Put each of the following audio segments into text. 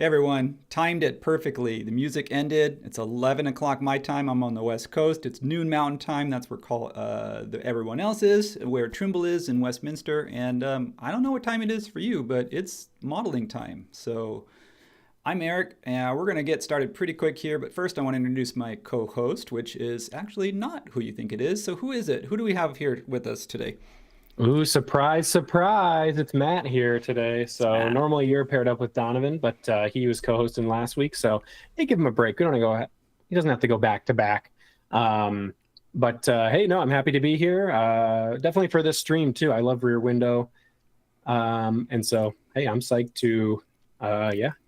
Hey everyone, timed it perfectly. The music ended. It's 11 o'clock my time. I'm on the West Coast. It's noon Mountain Time. That's where everyone else is, where Trimble is in Westminster. And I don't know what time it is for you, but it's modeling time. So I'm Eric, and we're going to get started pretty quick here. But first, I want to introduce my co host, which is actually not who you think it is. So, who is it? Who do we have here with us today? Ooh, surprise, surprise. It's Matt here today. So Matt. normally you're paired up with Donovan, but he was co-hosting last week. So hey, give him a break. We don't go. He doesn't have to go back to back. Hey, no, I'm happy to be here. Definitely for this stream too. I love Rear Window. And so, hey, I'm psyched to,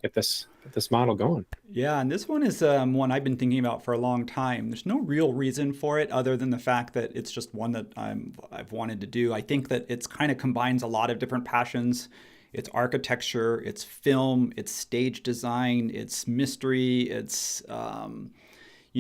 get this model going. Yeah, and this one is one I've been thinking about for a long time. There's no real reason for it other than the fact that it's just one that I've wanted to do. I think that it's kind of combines a lot of different passions. It's architecture, it's film, it's stage design, it's mystery, it's in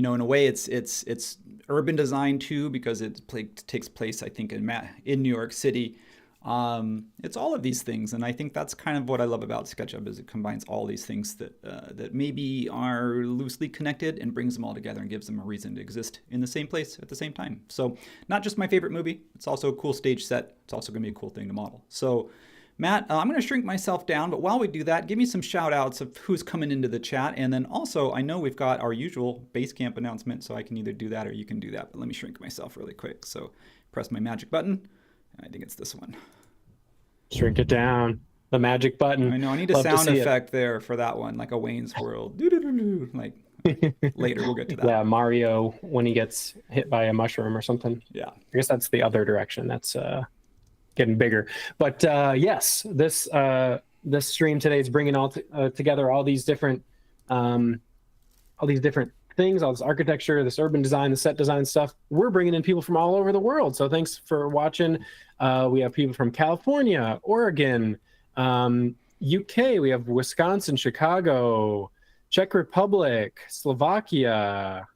a way it's urban design too because takes place I think in New York City. It's all of these things, and I think that's kind of what I love about SketchUp is it combines all these things that maybe are loosely connected and brings them all together and gives them a reason to exist in the same place at the same time. So not just my favorite movie, it's also a cool stage set. It's also going to be a cool thing to model. So Matt, I'm going to shrink myself down, but while we do that, give me some shout outs of who's coming into the chat. And then also, I know we've got our usual Basecamp announcement, so I can either do that or you can do that. But let me shrink myself really quick. So press my magic button. I think it's this one. Shrink it down. The magic button. I know. I need a Love to sound see effect there for that one, like a Wayne's World. Like later, we'll get to that. Yeah, Mario when he gets hit by a mushroom or something. Yeah. I guess that's the other direction. That's getting bigger. But yes, this stream today is bringing together all these different things, all this architecture, this urban design, the set design stuff. We're bringing in people from all over the world. So thanks for watching. We have people from California, Oregon, UK. We have Wisconsin, Chicago, Czech Republic, Slovakia.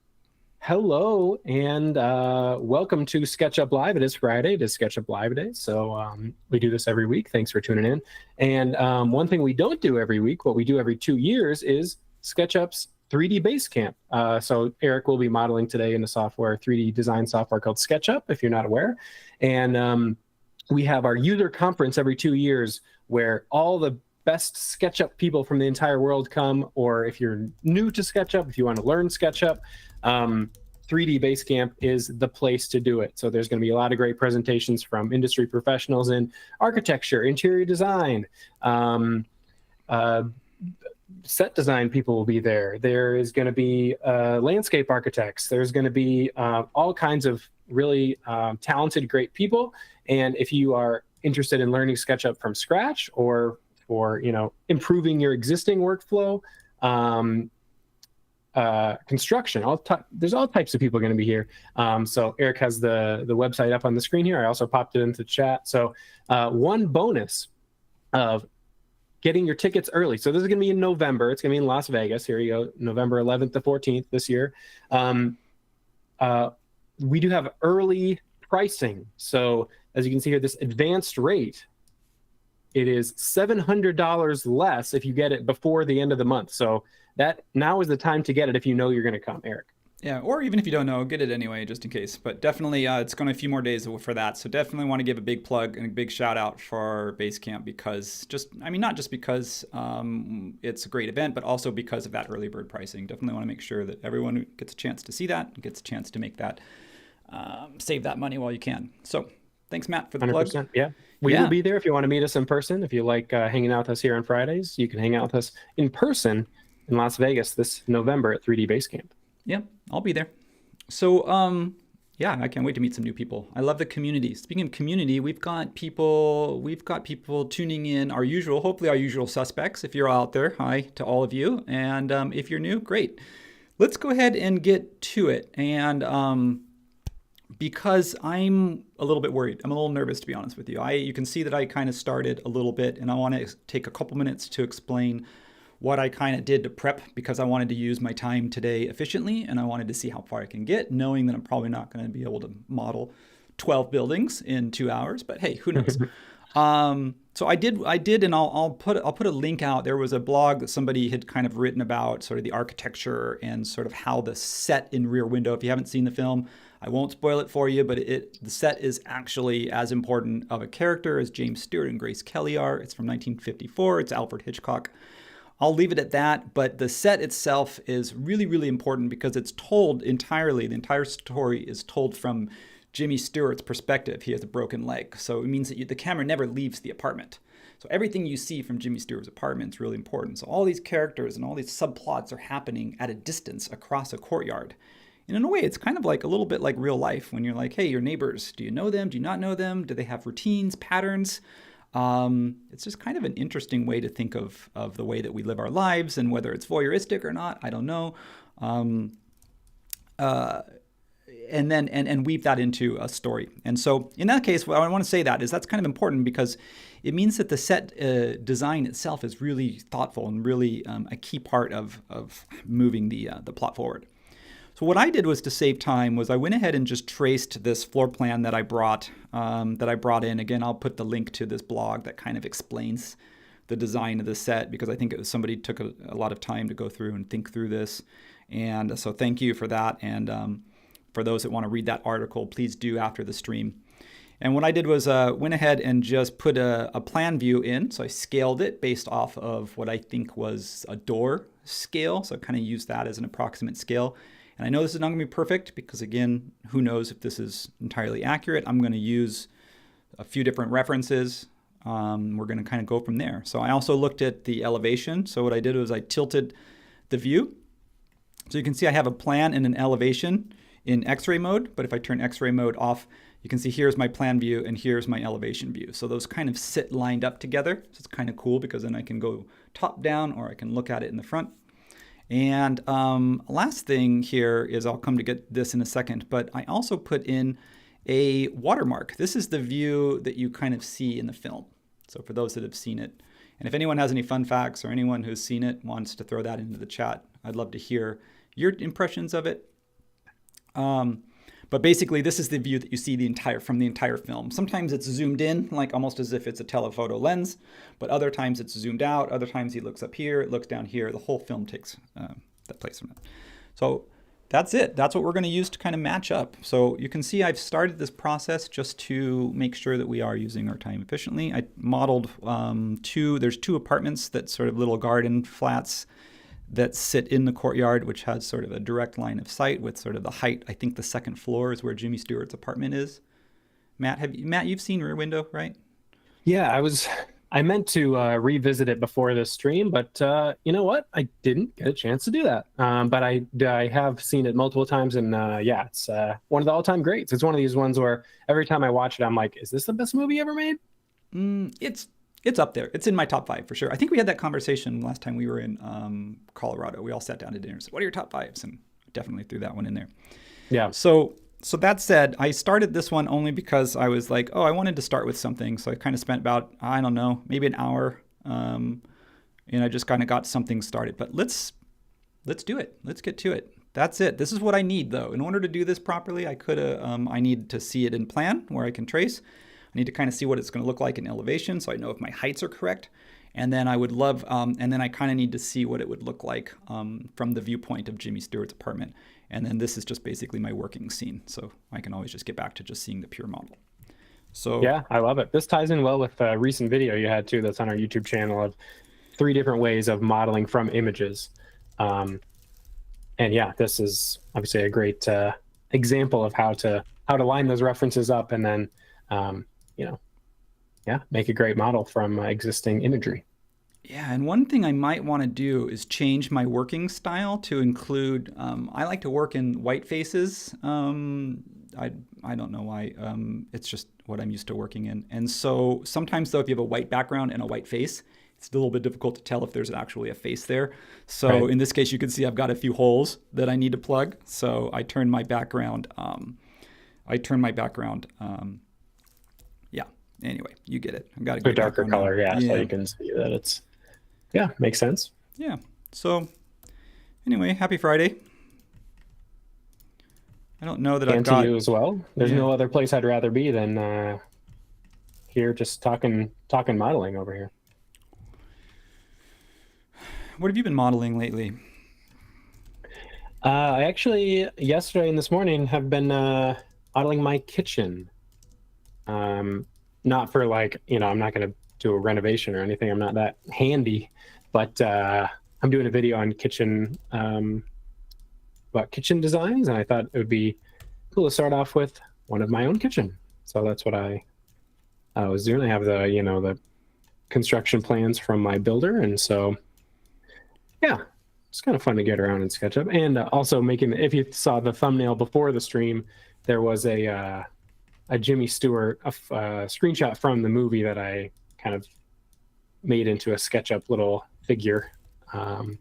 Hello, and welcome to SketchUp Live. It is Friday. It is SketchUp Live Day. So we do this every week. Thanks for tuning in. And one thing we don't do every week, what we do every 2 years is SketchUp's 3D Basecamp. So Eric will be modeling today in the 3D design software called SketchUp, if you're not aware. And we have our user conference every 2 years where all the best SketchUp people from the entire world come, or if you're new to SketchUp, if you want to learn SketchUp, 3D Basecamp is the place to do it. So there's going to be a lot of great presentations from industry professionals in architecture, interior design, set design people will be there. There is going to be landscape architects. There's going to be all kinds of really talented, great people. And if you are interested in learning SketchUp from scratch or for improving your existing workflow, construction, there's all types of people going to be here. So Eric has the website up on the screen here. I also popped it into the chat. So one bonus of getting your tickets early. So this is going to be in November. It's going to be in Las Vegas. Here you go, November 11th to 14th this year. We do have early pricing. So as you can see here, this advanced rate, it is $700 less if you get it before the end of the month. So that now is the time to get it if you know you're going to come, Eric. Yeah, or even if you don't know, get it anyway, just in case. But definitely, it's going to be a few more days for that. So definitely want to give a big plug and a big shout out for Basecamp because not just because it's a great event, but also because of that early bird pricing. Definitely want to make sure that everyone gets a chance to see that and gets a chance to make that, save that money while you can. So thanks, Matt, for the 100%, plug. Yeah. We will be there if you want to meet us in person. If you like hanging out with us here on Fridays, you can hang out with us in person in Las Vegas this November at 3D Basecamp. Yeah, I'll be there. So, I can't wait to meet some new people. I love the community. Speaking of community, we've got people tuning in, hopefully our usual suspects. If you're out there, hi to all of you. And if you're new, great. Let's go ahead and get to it. And because I'm a little bit worried, I'm a little nervous, to be honest with you. You can see that I kind of started a little bit, and I want to take a couple minutes to explain what I kind of did to prep because I wanted to use my time today efficiently and I wanted to see how far I can get, knowing that I'm probably not going to be able to model 12 buildings in 2 hours, but hey, who knows? So I did, and I'll put a link out. There was a blog that somebody had kind of written about sort of the architecture and sort of how the set in Rear Window. If you haven't seen the film, I won't spoil it for you, but the set is actually as important of a character as James Stewart and Grace Kelly are. It's from 1954. It's Alfred Hitchcock. I'll leave it at that, but the set itself is really, really important because it's told entirely. The entire story is told from Jimmy Stewart's perspective. He has a broken leg, so it means that the camera never leaves the apartment. So everything you see from Jimmy Stewart's apartment is really important. So all these characters and all these subplots are happening at a distance across a courtyard. And in a way, it's kind of like a little bit like real life when you're like, hey, your neighbors, do you know them? Do you not know them? Do they have routines, patterns? It's just kind of an interesting way to think of the way that we live our lives, and whether it's voyeuristic or not, I don't know. And then weave that into a story. And so in that case, what I want to say that is that's kind of important because it means that the set design itself is really thoughtful and really a key part of moving the plot forward. So what I did was, to save time, was I went ahead and just traced this floor plan that I brought in. Again, I'll put the link to this blog that kind of explains the design of the set, because I think it was somebody took a lot of time to go through and think through this. And so thank you for that. And for those that want to read that article, please do after the stream. And what I did was went ahead and just put a plan view in. So I scaled it based off of what I think was a door scale. So I kind of used that as an approximate scale. And I know this is not going to be perfect because, again, who knows if this is entirely accurate. I'm going to use a few different references. We're going to kind of go from there. So I also looked at the elevation. So what I did was I tilted the view. So you can see I have a plan and an elevation in X-ray mode, but if I turn X-ray mode off, you can see here's my plan view and here's my elevation view. So those kind of sit lined up together. So it's kind of cool because then I can go top down, or I can look at it in the front. And last thing here is, I'll come to get this in a second, but I also put in a watermark. This is the view that you kind of see in the film. So for those that have seen it, and if anyone has any fun facts or anyone who's seen it wants to throw that into the chat, I'd love to hear your impressions of it. But basically, this is the view that you see from the entire film. Sometimes it's zoomed in, like almost as if it's a telephoto lens, but other times it's zoomed out. Other times he looks up here, it looks down here. The whole film takes that place from it. So that's it. That's what we're going to use to kind of match up. So you can see I've started this process just to make sure that we are using our time efficiently. I modeled there's two apartments, that sort of little garden flats that sit in the courtyard, which has sort of a direct line of sight with sort of the height. I think the second floor is where Jimmy Stewart's apartment is. Matt, you've seen Rear Window, right? Yeah, I meant to revisit it before this stream, but you know what? I didn't get a chance to do that. But I have seen it multiple times, and yeah, it's one of the all-time greats. It's one of these ones where every time I watch it, I'm like, is this the best movie ever made? It's up there. It's in my top 5 for sure. I think we had that conversation last time we were in Colorado. We all sat down to dinner and said, what are your top 5s? And definitely threw that one in there. Yeah. So that said, I started this one only because I was like, I wanted to start with something. So I kind of spent about, I don't know, maybe an hour. And I just kind of got something started. But let's do it. Let's get to it. That's it. This is what I need, though. In order to do this properly, I need to see it in plan where I can trace. I need to kind of see what it's going to look like in elevation, so I know if my heights are correct. And then I would love, and then I kind of need to see what it would look like from the viewpoint of Jimmy Stewart's apartment. And then this is just basically my working scene. So I can always just get back to just seeing the pure model. So yeah, I love it. This ties in well with a recent video you had too that's on our YouTube channel of 3 different ways of modeling from images. And yeah, this is obviously a great example of how to line those references up and then make a great model from existing imagery. Yeah, and one thing I might want to do is change my working style to include, I like to work in white faces. I don't know why, it's just what I'm used to working in. And so sometimes though, if you have a white background and a white face, it's a little bit difficult to tell if there's actually a face there. So right. In this case, you can see I've got a few holes that I need to plug. So I turn my background, yeah. Anyway, you get it. I've got a darker color, yeah, so you can see that it's, yeah, makes sense. Yeah. So anyway, happy Friday. I don't know that I've got... And to you as well. There's no other place I'd rather be than here, just talking modeling over here. What have you been modeling lately? I actually yesterday and this morning have been modeling my kitchen. Not for like, I'm not going to do a renovation or anything. I'm not that handy, but I'm doing a video on kitchen about kitchen designs, and I thought it would be cool to start off with one of my own kitchen. So that's what I was doing. I have the construction plans from my builder, and so yeah, it's kind of fun to get around in SketchUp. And also making, if you saw the thumbnail before the stream, there was a Jimmy Stewart screenshot from the movie that I kind of made into a SketchUp little figure. It's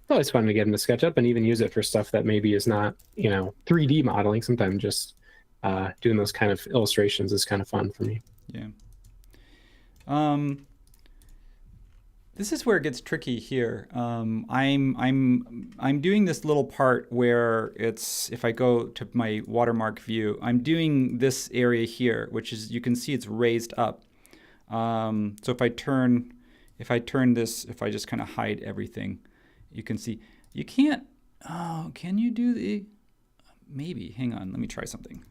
always fun to get into SketchUp and even use it for stuff that maybe is not 3D modeling. Sometimes just doing those kind of illustrations is kind of fun for me. Yeah. This is where it gets tricky here. I'm doing this little part where it's, if I go to my watermark view, I'm doing this area here, which is, you can see it's raised up. So if I turn this, if I just kind of hide everything, you can see, you can't, oh, can you do the, maybe, hang on, let me try something.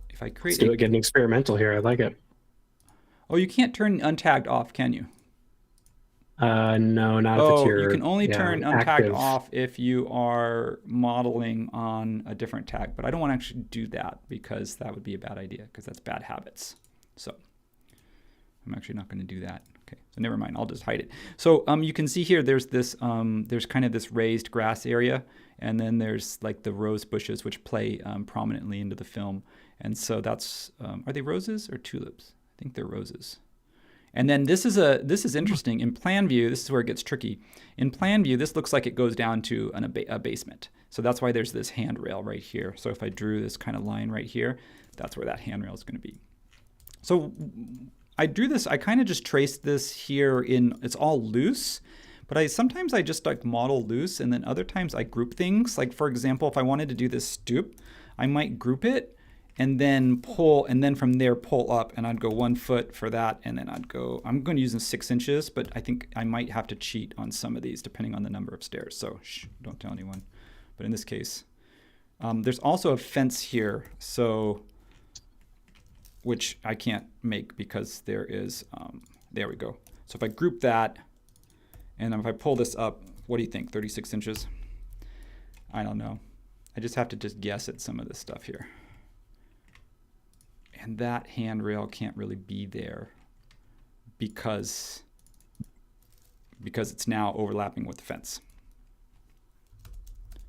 If I create, let's do it, getting experimental here. I like it. Oh, you can't turn untagged off, can you? No, not if it's your, you can only turn untagged active off if you are modeling on a different tag, but I don't want to actually do that because that would be a bad idea, because that's bad habits. So I'm actually not going to do that. Okay, so never mind, I'll just hide it. So you can see here there's this, there's kind of this raised grass area, and then there's like the rose bushes which play prominently into the film. And so that's, are they roses or tulips? I think they're roses. And then this is interesting. In plan view, this is where it gets tricky. In plan view, this looks like it goes down to a basement. So that's why there's this handrail right here. So if I drew this kind of line right here, that's where that handrail is going to be. So I drew this, I kind of just traced this here in, it's all loose, but sometimes I just like model loose, and then other times I group things. Like for example, if I wanted to do this stoop, I might group it and then pull, and then from there pull up, and I'd go 1 foot for that, and then I'd go, I'm going to use 6 inches, but I think I might have to cheat on some of these depending on the number of stairs, so shh, don't tell anyone. But in this case, there's also a fence here, so, which I can't make because there is, there we go. So if I group that, and then if I pull this up, what do you think, 36 inches? I don't know. I just have to just guess at some of this stuff here. And that handrail can't really be there because it's now overlapping with the fence.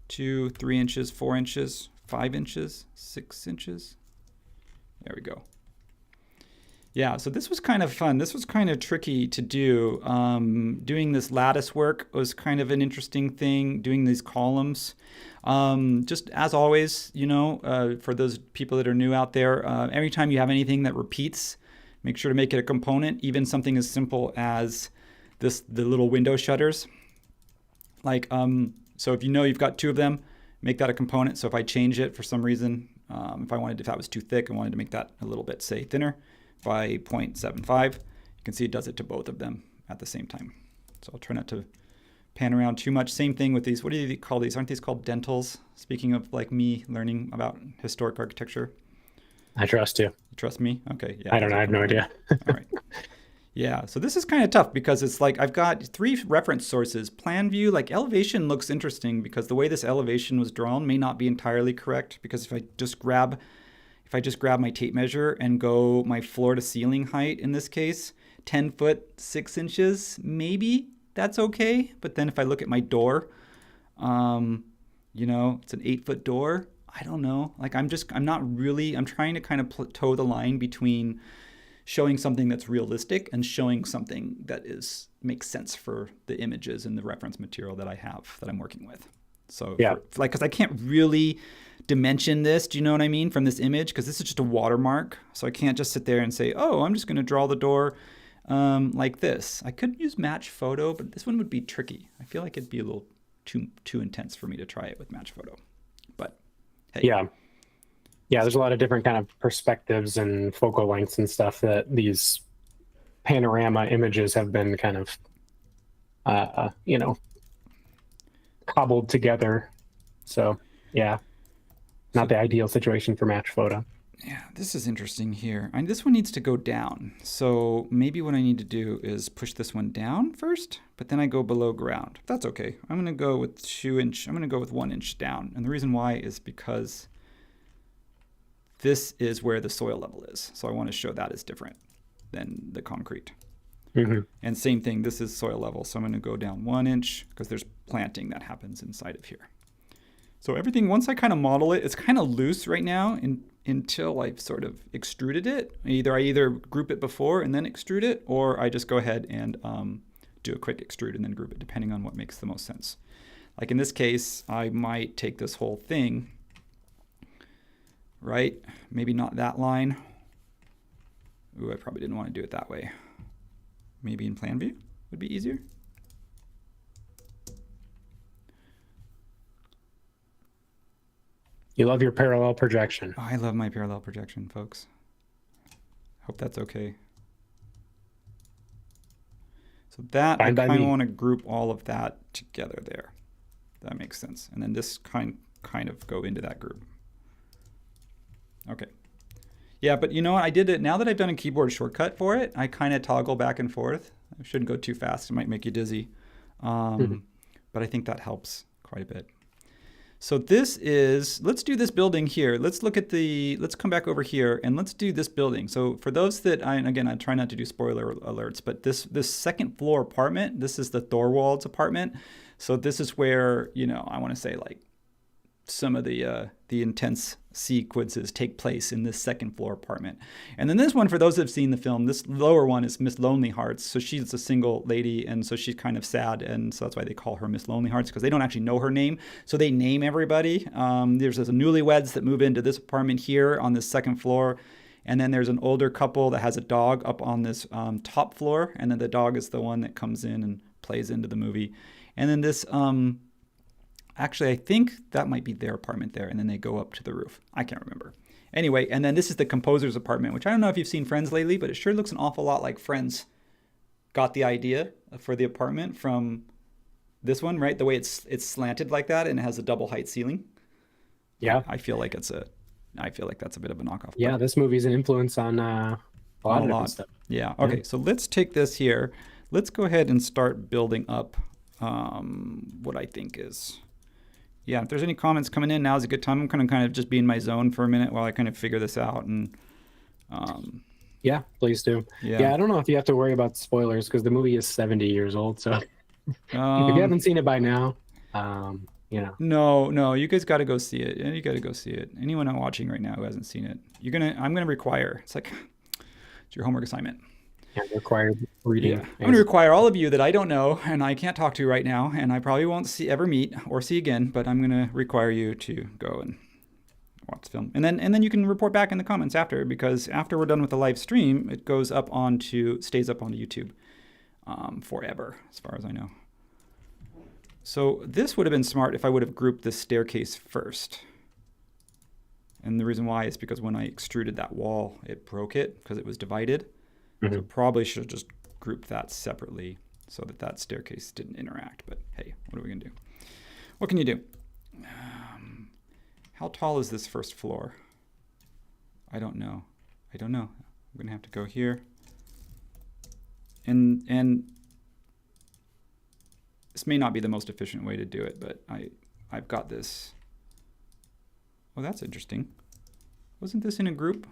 2, 3 inches, 4 inches, 5 inches, 6 inches. There we go. Yeah, so this was kind of fun. This was kind of tricky to do. Doing this lattice work was kind of an interesting thing, doing these columns. Just as always, for those people that are new out there, every time you have anything that repeats, make sure to make it a component, even something as simple as the little window shutters. Like, so if you've got 2 of them, make that a component. So if I change it for some reason, if that was too thick, I wanted to make that a little bit, say, thinner by 0.75, you can see it does it to both of them at the same time. So I'll try not to pan around too much. Same thing with these. What do you call these? Aren't these called dentals? Speaking of like me learning about historic architecture. I trust you. You trust me? Okay. Yeah. I don't know. I have no idea. All right. Yeah. So this is kind of tough because it's like I've got 3 reference sources. Plan view, like elevation looks interesting because the way this elevation was drawn may not be entirely correct, because if I just grab my tape measure and go my floor to ceiling height, in this case, 10 foot, 6 inches, maybe that's okay. But then if I look at my door, it's an 8-foot door. I don't know. Like I'm trying to kind of toe the line between showing something that's realistic and showing something that makes sense for the images and the reference material that I have, that I'm working with. So yeah, because I can't really dimension this, do you know what I mean, from this image, because this is just a watermark. So I can't just sit there and say, oh, I'm just going to draw the door like this. I could use match photo, but this one would be tricky. I feel like it'd be a little too intense for me to try it with match photo. But hey. Yeah. Yeah, there's a lot of different kind of perspectives and focal lengths and stuff that these panorama images have been kind of, you know, cobbled together. So, yeah, not So the ideal situation for match photo. yeah, this is interesting here. This one needs to go down. So maybe what I need to do is push this one down first, but then I go below ground. That's okay. I'm going to go with 2 inch. I'm going to go with 1 inch down. And the reason why is because this is where the soil level is. So I want to show that is different than the concrete. Mm-hmm. And same thing, this is soil level. So I'm going to go down 1 inch because there's planting that happens inside of here. So everything, once I kind of model it, it's kind of loose right now until I've sort of extruded it. I either group it before and then extrude it, or I just go ahead and do a quick extrude and then group it, depending on what makes the most sense. Like in this case, I might take this whole thing, right? Maybe not that line. Ooh, I probably didn't want to do it that way. Maybe in plan view would be easier. You love your parallel projection. Oh, I love my parallel projection, folks. Hope that's okay. So that, Fine I by kind of me. want to group all of that together there. That makes sense. And then this kind of go into that group. Okay. Yeah, but you know what? I did it, now that I've done a keyboard shortcut for it, I kind of toggle back and forth. I shouldn't go too fast. It might make you dizzy. But I think that helps quite a bit. So this is, let's do this building here. Let's look at let's come back over here and let's do this building. So for those that, again, I try not to do spoiler alerts, but this second floor apartment, this is the Thorwald's apartment. So this is where, I want to say like some of the intense sequences take place in this second floor apartment. And then this one, for those that have seen the film, this lower one is Miss Lonely Hearts. So she's a single lady, and so she's kind of sad, and so that's why they call her Miss Lonely Hearts, because they don't actually know her name. So they name everybody. There's a newlyweds that move into this apartment here on this second floor. And then there's an older couple that has a dog up on this top floor. And then the dog is the one that comes in and plays into the movie. And then this, actually, I think that might be their apartment there. And then they go up to the roof. I can't remember. Anyway, and then this is the composer's apartment, which I don't know if you've seen Friends lately, but it sure looks an awful lot like Friends got the idea for the apartment from this one, right? The way it's slanted like that, and it has a double height ceiling. Yeah. I feel like that's a bit of a knockoff. Yeah, this movie's an influence on a lot of different stuff. Yeah. Okay, so let's take this here. Let's go ahead and start building up what I think is... Yeah, if there's any comments coming in, now's a good time. I'm kind of just be in my zone for a minute while I kind of figure this out. And yeah, please do. Yeah, I don't know if you have to worry about spoilers because the movie is 70 years old. So if you haven't seen it by now, No, you guys got to go see it. You got to go see it. Anyone watching right now who hasn't seen it, I'm gonna require. It's like it's your homework assignment. Yeah, required reading. Yeah. I'm going to require all of you that I don't know and I can't talk to right now, and I probably won't ever meet or see again, but I'm going to require you to go and watch the film. And then you can report back in the comments after, because after we're done with the live stream, it stays up onto YouTube forever, as far as I know. So this would have been smart if I would have grouped this staircase first. And the reason why is because when I extruded that wall, it broke it because it was divided. So probably should have just grouped that separately so that staircase didn't interact. But hey, what are we going to do? What can you do? How tall is this first floor? I don't know. I'm going to have to go here. And this may not be the most efficient way to do it, but I've got this. Oh, that's interesting. Wasn't this in a group?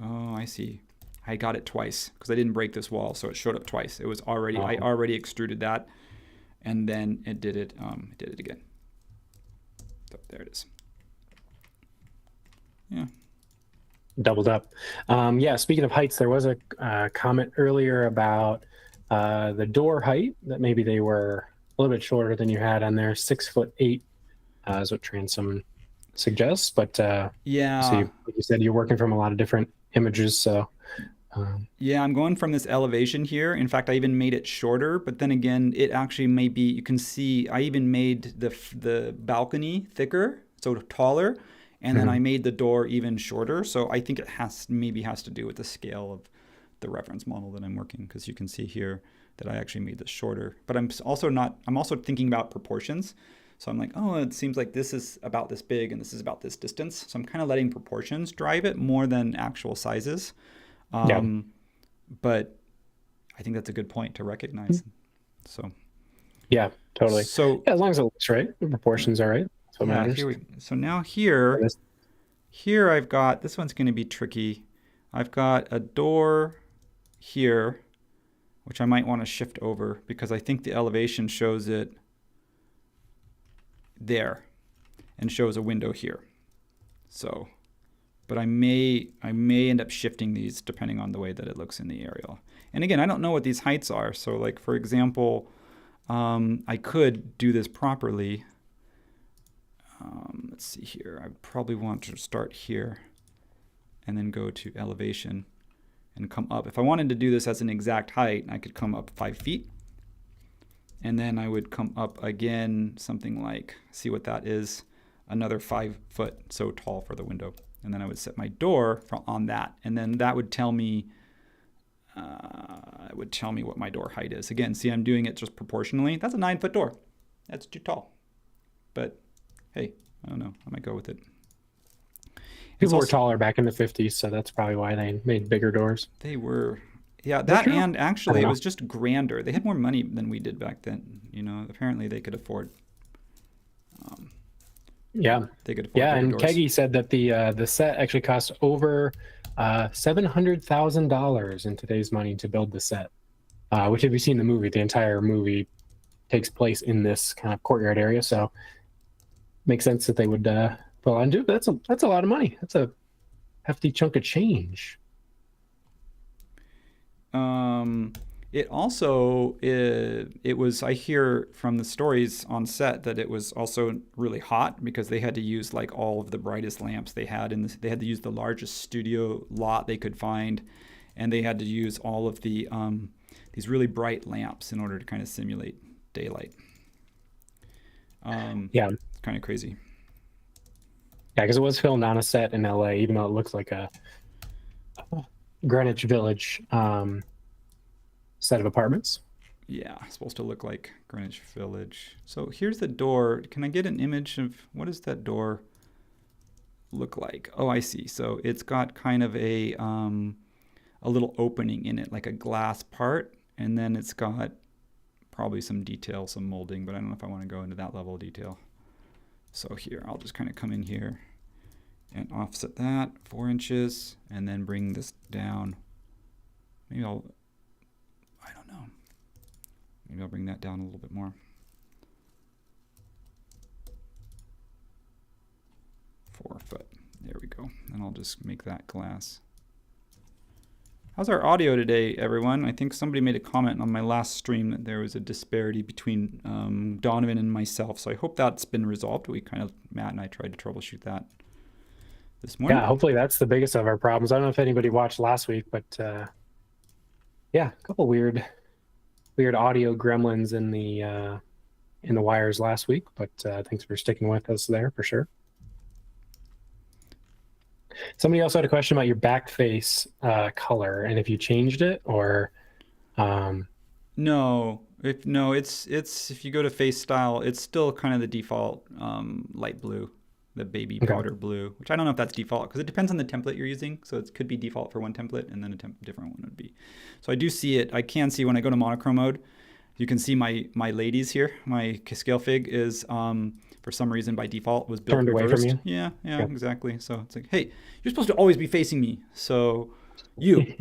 Oh, I see. I got it twice because I didn't break this wall, so it showed up twice. It was already, I already extruded that, and then it did it again. So there it is. Yeah. Doubled up. Yeah, speaking of heights, there was a comment earlier about the door height, that maybe they were a little bit shorter than you had on there. 6'8" is what Transom suggests, but yeah. So like you said, you're working from a lot of different images, so yeah, I'm going from this elevation here. In fact, I even made it shorter, but then again, it actually may be, you can see I even made the balcony thicker, so taller. And then I made the door even shorter. So I think it maybe has to do with the scale of the reference model that I'm working, because you can see here that I actually made this shorter. But I'm also thinking about proportions. So I'm like, oh, it seems like this is about this big and this is about this distance. So I'm kind of letting proportions drive it more than actual sizes. But I think that's a good point to recognize. So yeah, totally. So yeah, as long as it looks right, the proportions are right. That's what matters. So now here I've got, this one's going to be tricky. I've got a door here, which I might want to shift over because I think the elevation shows it there and shows a window here. So, but I may end up shifting these depending on the way that it looks in the aerial. And again, I don't know what these heights are. So like, for example, I could do this properly. Let's see here. I probably want to start here and then go to elevation and come up. If I wanted to do this as an exact height, I could come up 5 feet. And then I would come up again, something like, see what that is, another 5 foot, so tall for the window. And then I would set my door on that. And then that would tell me, what my door height is. Again, see, I'm doing it just proportionally. That's a 9-foot door. That's too tall. But hey, I don't know. I might go with it. People were taller back in the 50s, so that's probably why they made bigger doors. They were, yeah, that, and actually it was just grander. They had more money than we did back then. You know, apparently they could afford. They could afford. Yeah, and doors. Keggy said that the set actually cost over $700,000 in today's money to build the set. Which, if you've seen the movie, the entire movie takes place in this kind of courtyard area, so makes sense that they would pull on to. That's a lot of money. That's a hefty chunk of change. It also, it was, I hear from the stories on set that it was also really hot because they had to use like all of the brightest lamps they had, and they had to use the largest studio lot they could find, and they had to use all of the these really bright lamps in order to kind of simulate daylight. Yeah, it's kind of crazy. Yeah, because it was filmed on a set in LA, even though it looks like a Greenwich Village set of apartments. Yeah, it's supposed to look like Greenwich Village. So here's the door. Can I get an image of what does that door look like? Oh, I see. So it's got kind of a little opening in it, like a glass part, and then it's got probably some detail, some molding, but I don't know if I want to go into that level of detail. So here, I'll just kind of come in here and offset that 4 inches, and then bring this down. Maybe I don't know. Maybe I'll bring that down a little bit more. 4 foot. There we go. And I'll just make that glass. How's our audio today, everyone? I think somebody made a comment on my last stream that there was a disparity between Donovan and myself. So I hope that's been resolved. Matt and I tried to troubleshoot that this morning. Yeah, hopefully that's the biggest of our problems. I don't know if anybody watched last week, but yeah, a couple weird audio gremlins in the wires last week. But thanks for sticking with us there for sure. Somebody also had a question about your back face color and if you changed it or. No, it's if you go to face style, it's still kind of the default light blue, the baby powder blue, which I don't know if that's default because it depends on the template you're using. So it could be default for one template and then a different one would be. So I do see it. I can see when I go to monochrome mode, you can see my ladies here. My scale fig is for some reason by default was built turned reversed. away from you. Yeah, exactly. So it's like, hey, you're supposed to always be facing me. So you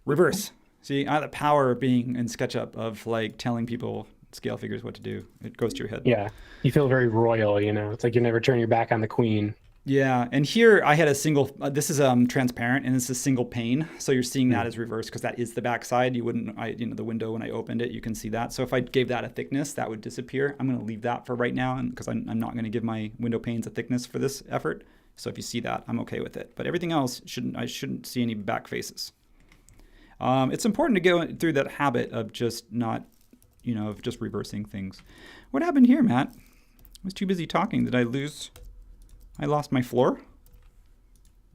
reverse. See, I have the power of being in SketchUp of like telling people scale figures what to do. It goes to your head. Yeah, you feel very royal, you know. It's like you never turn your back on the queen. Yeah, and here I had a single, this is transparent and it's a single pane. So you're seeing that as reverse because that is the back side. You wouldn't, the window when I opened it, you can see that. So if I gave that a thickness, that would disappear. I'm going to leave that for right now because I'm not going to give my window panes a thickness for this effort. So if you see that, I'm okay with it. But everything else, I shouldn't see any back faces. It's important to go through that habit of just not, of just reversing things. What happened here, Matt? I was too busy talking. Did I lose I lost my floor.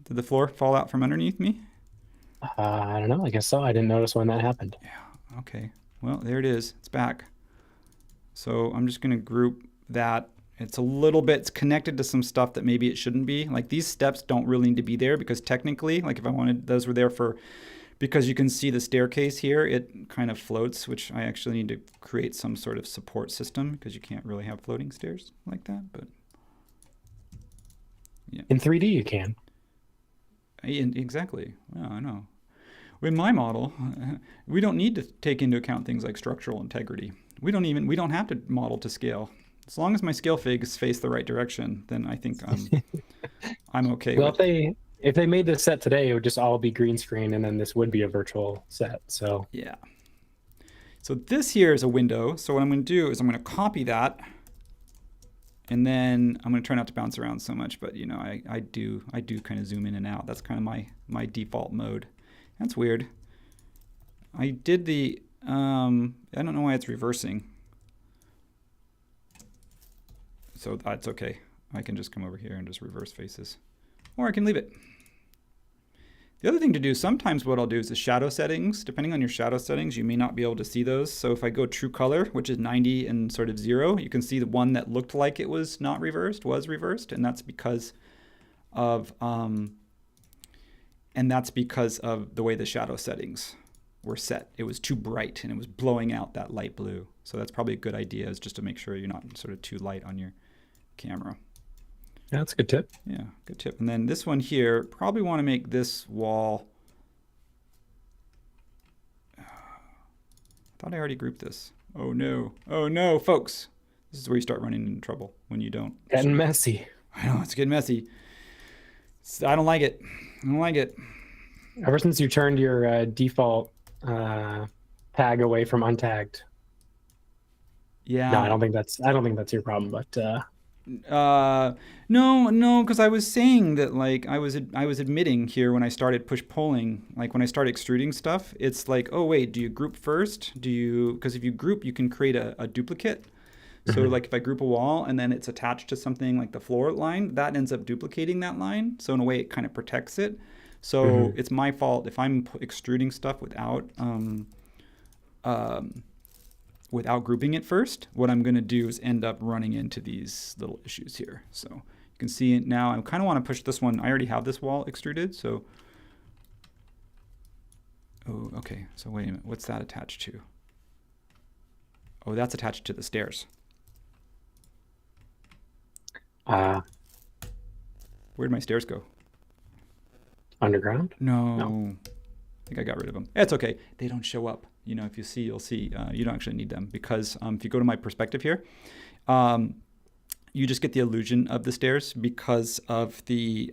Did the floor fall out from underneath me? I don't know. I guess so. I didn't notice when that happened. Yeah, okay. Well, there it is. It's back. So I'm just going to group that. It's a little bit, it's connected to some stuff that maybe it shouldn't be. Like these steps don't really need to be there because technically, like if I wanted, those were there for, because you can see the staircase here, it kind of floats, which I actually need to create some sort of support system because you can't really have floating stairs like that, but yeah. In 3D, you can. Exactly. Well, I know. In my model, we don't need to take into account things like structural integrity. We don't have to model to scale. As long as my scale figs face the right direction, then I think I'm okay. Well, if they made this set today, it would just all be green screen, and then this would be a virtual set. So yeah. So this here is a window. So what I'm going to do is I'm going to copy that, and then I'm going to try not to bounce around so much. But you know, I do kind of zoom in and out. That's kind of my default mode. That's weird. I did the I don't know why it's reversing. So that's okay. I can just come over here and just reverse faces. Or I can leave it. The other thing to do, sometimes what I'll do is the shadow settings. Depending on your shadow settings, you may not be able to see those. So if I go true color, which is 90 and sort of 0, you can see the one that looked like it was not reversed was reversed. And that's because of the way the shadow settings were set. It was too bright and it was blowing out that light blue. So that's probably a good idea, is just to make sure you're not sort of too light on your camera. yeah, that's a good tip. Yeah, good tip. And then this one here, probably want to make this wall. I thought I already grouped this. Oh no, folks. This is where you start running into trouble when you don't. Getting messy. I know, it's getting messy. I don't like it. I don't like it. Ever since you turned your default tag away from untagged. Yeah. No, I don't think that's your problem, but no, because I was saying that, like, I was admitting here when I started push pulling, like when I start extruding stuff, it's like, oh wait, do you group first? Because if you group, you can create a duplicate. So like if I group a wall and then it's attached to something like the floor line, that ends up duplicating that line. So in a way, it kind of protects it. So it's my fault if I'm extruding stuff without grouping it first. What I'm going to do is end up running into these little issues here. So you can see it now. I kind of want to push this one. I already have this wall extruded. So, oh, okay. So wait a minute. What's that attached to? Oh, that's attached to the stairs. Where'd my stairs go? Underground? No. I think I got rid of them. It's okay. They don't show up. You know, if you see, you'll see. You don't actually need them because if you go to my perspective here, you just get the illusion of the stairs because of the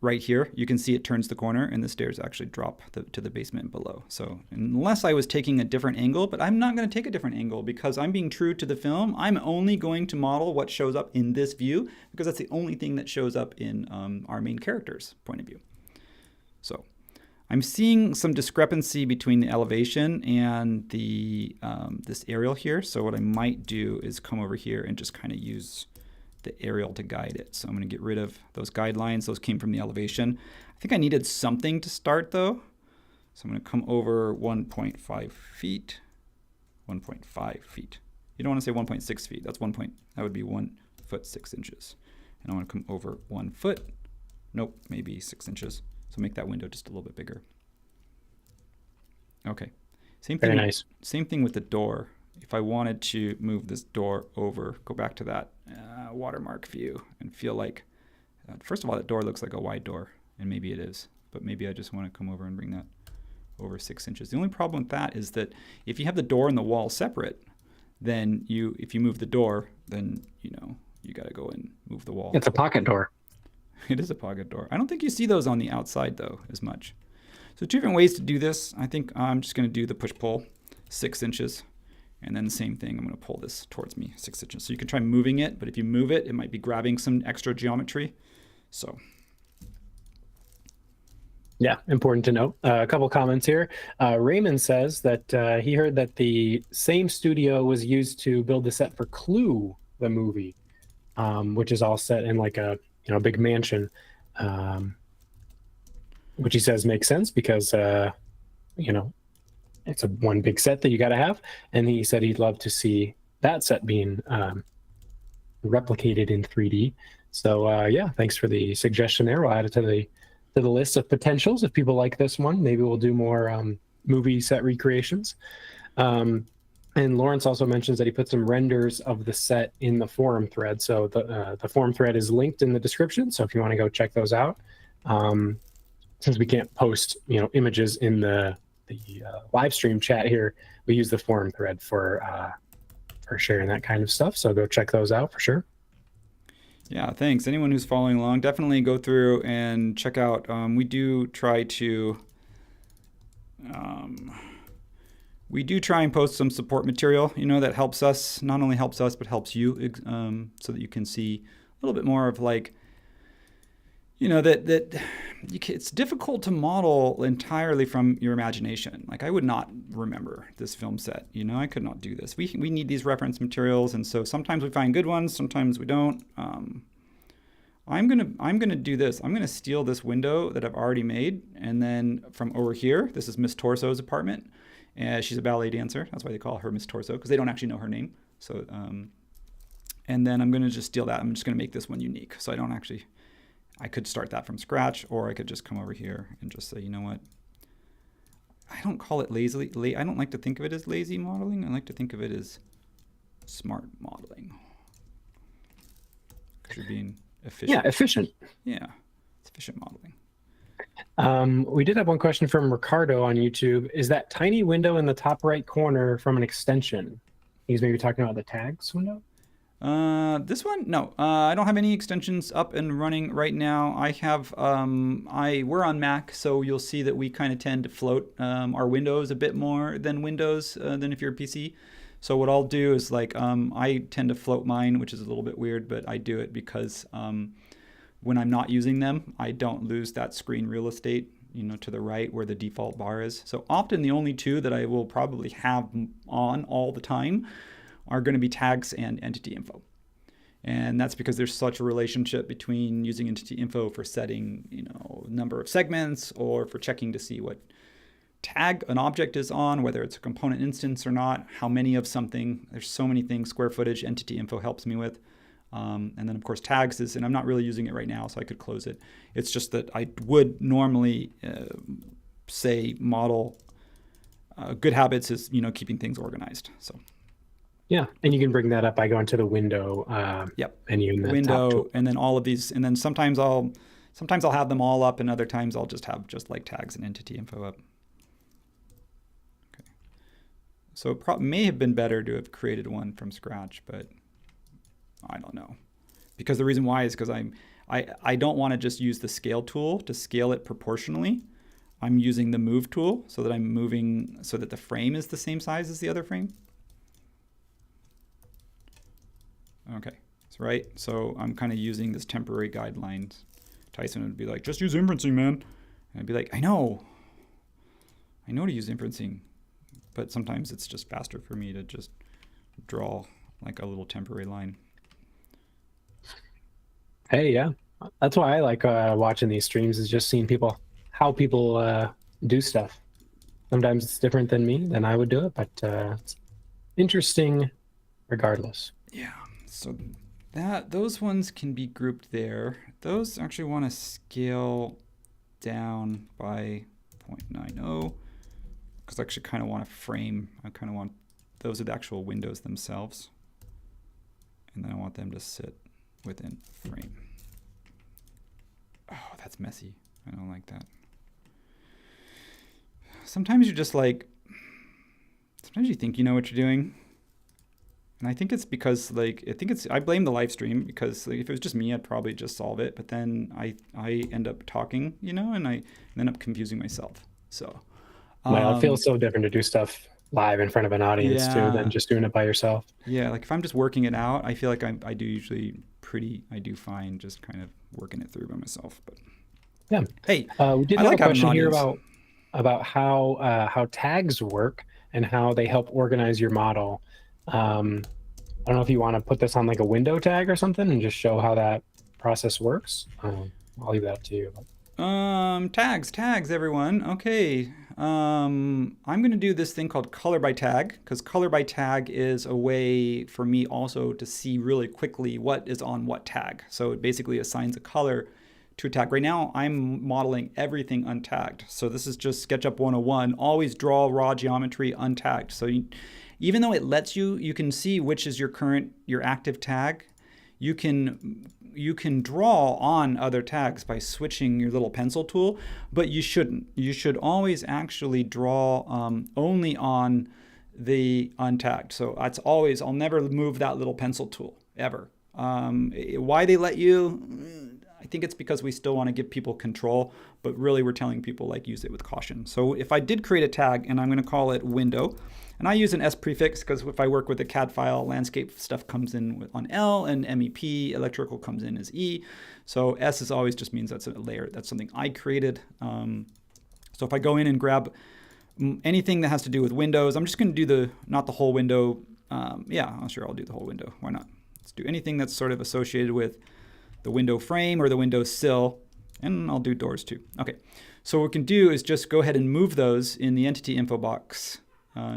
right here. You can see it turns the corner and the stairs actually drop to the basement below. So unless I was taking a different angle, but I'm not going to take a different angle because I'm being true to the film. I'm only going to model what shows up in this view because that's the only thing that shows up in our main character's point of view. So I'm seeing some discrepancy between the elevation and the this aerial here. So what I might do is come over here and just kind of use the aerial to guide it. So I'm going to get rid of those guidelines. Those came from the elevation. I think I needed something to start though. So I'm going to come over 1.5 feet. 1.5 feet. You don't want to say 1.6 feet. That would be 1 foot 6 inches. And I want to come over 1 foot. Nope, maybe 6 inches. So make that window just a little bit bigger. Okay. Same thing. Very nice. Same thing with the door. If I wanted to move this door over, go back to that watermark view and feel like, first of all, that door looks like a wide door, and maybe it is, but maybe I just want to come over and bring that over 6 inches. The only problem with that is that if you have the door and the wall separate, then if you move the door, then you got to go and move the wall. It's a pocket door. It is a pocket door. I don't think you see those on the outside though as much. So 2 different ways to do this. I think I'm just going to do the push-pull 6 inches. And then the same thing, I'm going to pull this towards me 6 inches. So you can try moving it, but if you move it, it might be grabbing some extra geometry. So. Yeah, important to note. A couple comments here. Raymond says that he heard that the same studio was used to build the set for Clue, the movie. which is all set in like a big mansion, um, which he says makes sense because you know it's a one big set that you got to have. And he said he'd love to see that set being replicated in 3D. So yeah, thanks for the suggestion there. We'll add it to the list of potentials. If people like this one, maybe we'll do more movie set recreations. And Lawrence also mentions that he put some renders of the set in the forum thread. So the forum thread is linked in the description. So if you want to go check those out, since we can't post images in the live stream chat here, we use the forum thread for sharing that kind of stuff. So go check those out for sure. Yeah, thanks. Anyone who's following along, definitely go through and check out. We do try and post some support material, that helps us, not only helps us, but helps you, so that you can see a little bit more of like, it's difficult to model entirely from your imagination. Like I would not remember this film set, I could not do this. We need these reference materials, and so sometimes we find good ones, sometimes we don't. I'm gonna do this. I'm gonna steal this window that I've already made, and then from over here, this is Miss Torso's apartment. She's a ballet dancer. That's why they call her Miss Torso, because they don't actually know her name. So, and then I'm gonna just steal that. I'm just gonna make this one unique. So I could start that from scratch, or I could just come over here and just say, you know what? I don't call it lazy. I don't like to think of it as lazy modeling. I like to think of it as smart modeling. Because you're being efficient. Yeah, efficient. Yeah, it's efficient modeling. We did have one question from Ricardo on YouTube. Is that tiny window in the top right corner from an extension? He's maybe talking about the tags window. This one? No, I don't have any extensions up and running right now. I have, we're on Mac, so you'll see that we kind of tend to float, our windows a bit more than Windows, than if you're a PC. So what I'll do is I tend to float mine, which is a little bit weird, but I do it because, when I'm not using them, I don't lose that screen real estate, to the right where the default bar is. So often the only two that I will probably have on all the time are going to be tags and entity info. And that's because there's such a relationship between using entity info for setting, number of segments, or for checking to see what tag an object is on, whether it's a component instance or not, how many of something. There's so many things square footage entity info helps me with. And then of course tags is, and I'm not really using it right now, so I could close it. It's just that I would normally say model good habits is, keeping things organized. So. Yeah, and you can bring that up by going to the window menu in the window, top and then all of these, and then sometimes I'll have them all up, and other times I'll just have like tags and entity info up. Okay. So it may have been better to have created one from scratch, but I don't know. Because the reason why is because I don't want to just use the scale tool to scale it proportionally. I'm using the move tool so that I'm moving so that the frame is the same size as the other frame. Okay, so right. So I'm kind of using this temporary guidelines. Tyson would be like, just use inferencing, man. And I'd be like, I know to use inferencing, but sometimes it's just faster for me to just draw like a little temporary line. Hey, yeah, that's why I like watching these streams, is just seeing how people do stuff. Sometimes it's different than I would do it, but it's interesting regardless. Yeah. So those ones can be grouped there. Those actually want to scale down by 0.90 because I actually kind of want to frame. I kind of want those are the actual windows themselves, and then I want them to sit within frame. Oh, that's messy. I don't like that. Sometimes you're just like, sometimes you think you know what you're doing. And I think it's because I blame the live stream because if it was just me, I'd probably just solve it. But then I end up talking, and I end up confusing myself. So, well, it feels so different to do stuff live in front of an audience too than just doing it by yourself. Yeah, like if I'm just working it out, I feel like I do fine just kind of working it through by myself. But yeah, hey, we did have a question here about how tags work and how they help organize your model. I don't know if you want to put this on like a window tag or something and just show how that process works. I'll leave that up to you. Tags, everyone. Okay. I'm going to do this thing called color by tag, because color by tag is a way for me also to see really quickly what is on what tag. So it basically assigns a color to a tag. Right now, I'm modeling everything untagged. So this is just SketchUp 101. Always draw raw geometry untagged. So even though it lets you, you can see which is your active tag. You can draw on other tags by switching your little pencil tool, but you shouldn't. You should always actually draw only on the untagged. So that's always, I'll never move that little pencil tool ever. Why they let you, I think it's because we still want to give people control, but really we're telling people like use it with caution. So if I did create a tag and I'm going to call it window, and I use an S prefix because if I work with a CAD file, landscape stuff comes in on L and MEP, electrical comes in as E. So S is always just means that's a layer. That's something I created. So if I go in and grab anything that has to do with windows, I'm just going to do not the whole window. Yeah, sure, I'll do the whole window. Why not? Let's do anything that's sort of associated with the window frame or the window sill. And I'll do doors too. Okay, so what we can do is just go ahead and move those in the entity info box.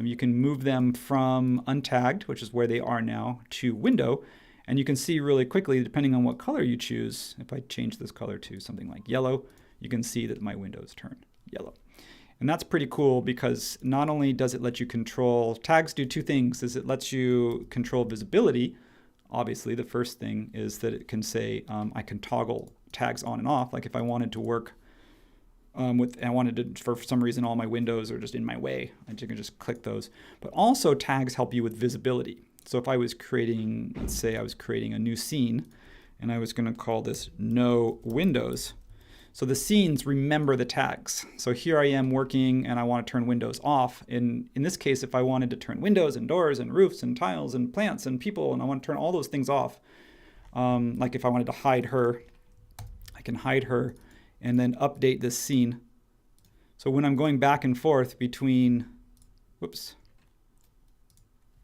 You can move them from untagged, which is where they are now, to window. And you can see really quickly, depending on what color you choose, if I change this color to something like yellow, you can see that my windows turn yellow. And that's pretty cool because not only does it let you control, tags do two things, is it lets you control visibility. Obviously, the first thing is that it can say, I can toggle tags on and off. Like if I wanted to work I wanted to, for some reason, all my windows are just in my way, I can just click those. But also tags help you with visibility. So if I was creating, let's say I was creating a new scene and I was going to call this no windows. So the scenes remember the tags. So here I am working and I want to turn windows off. In this case, if I wanted to turn windows and doors and roofs and tiles and plants and people, and I want to turn all those things off, like if I wanted to hide her, I can hide her and then update this scene. So when I'm going back and forth between, whoops.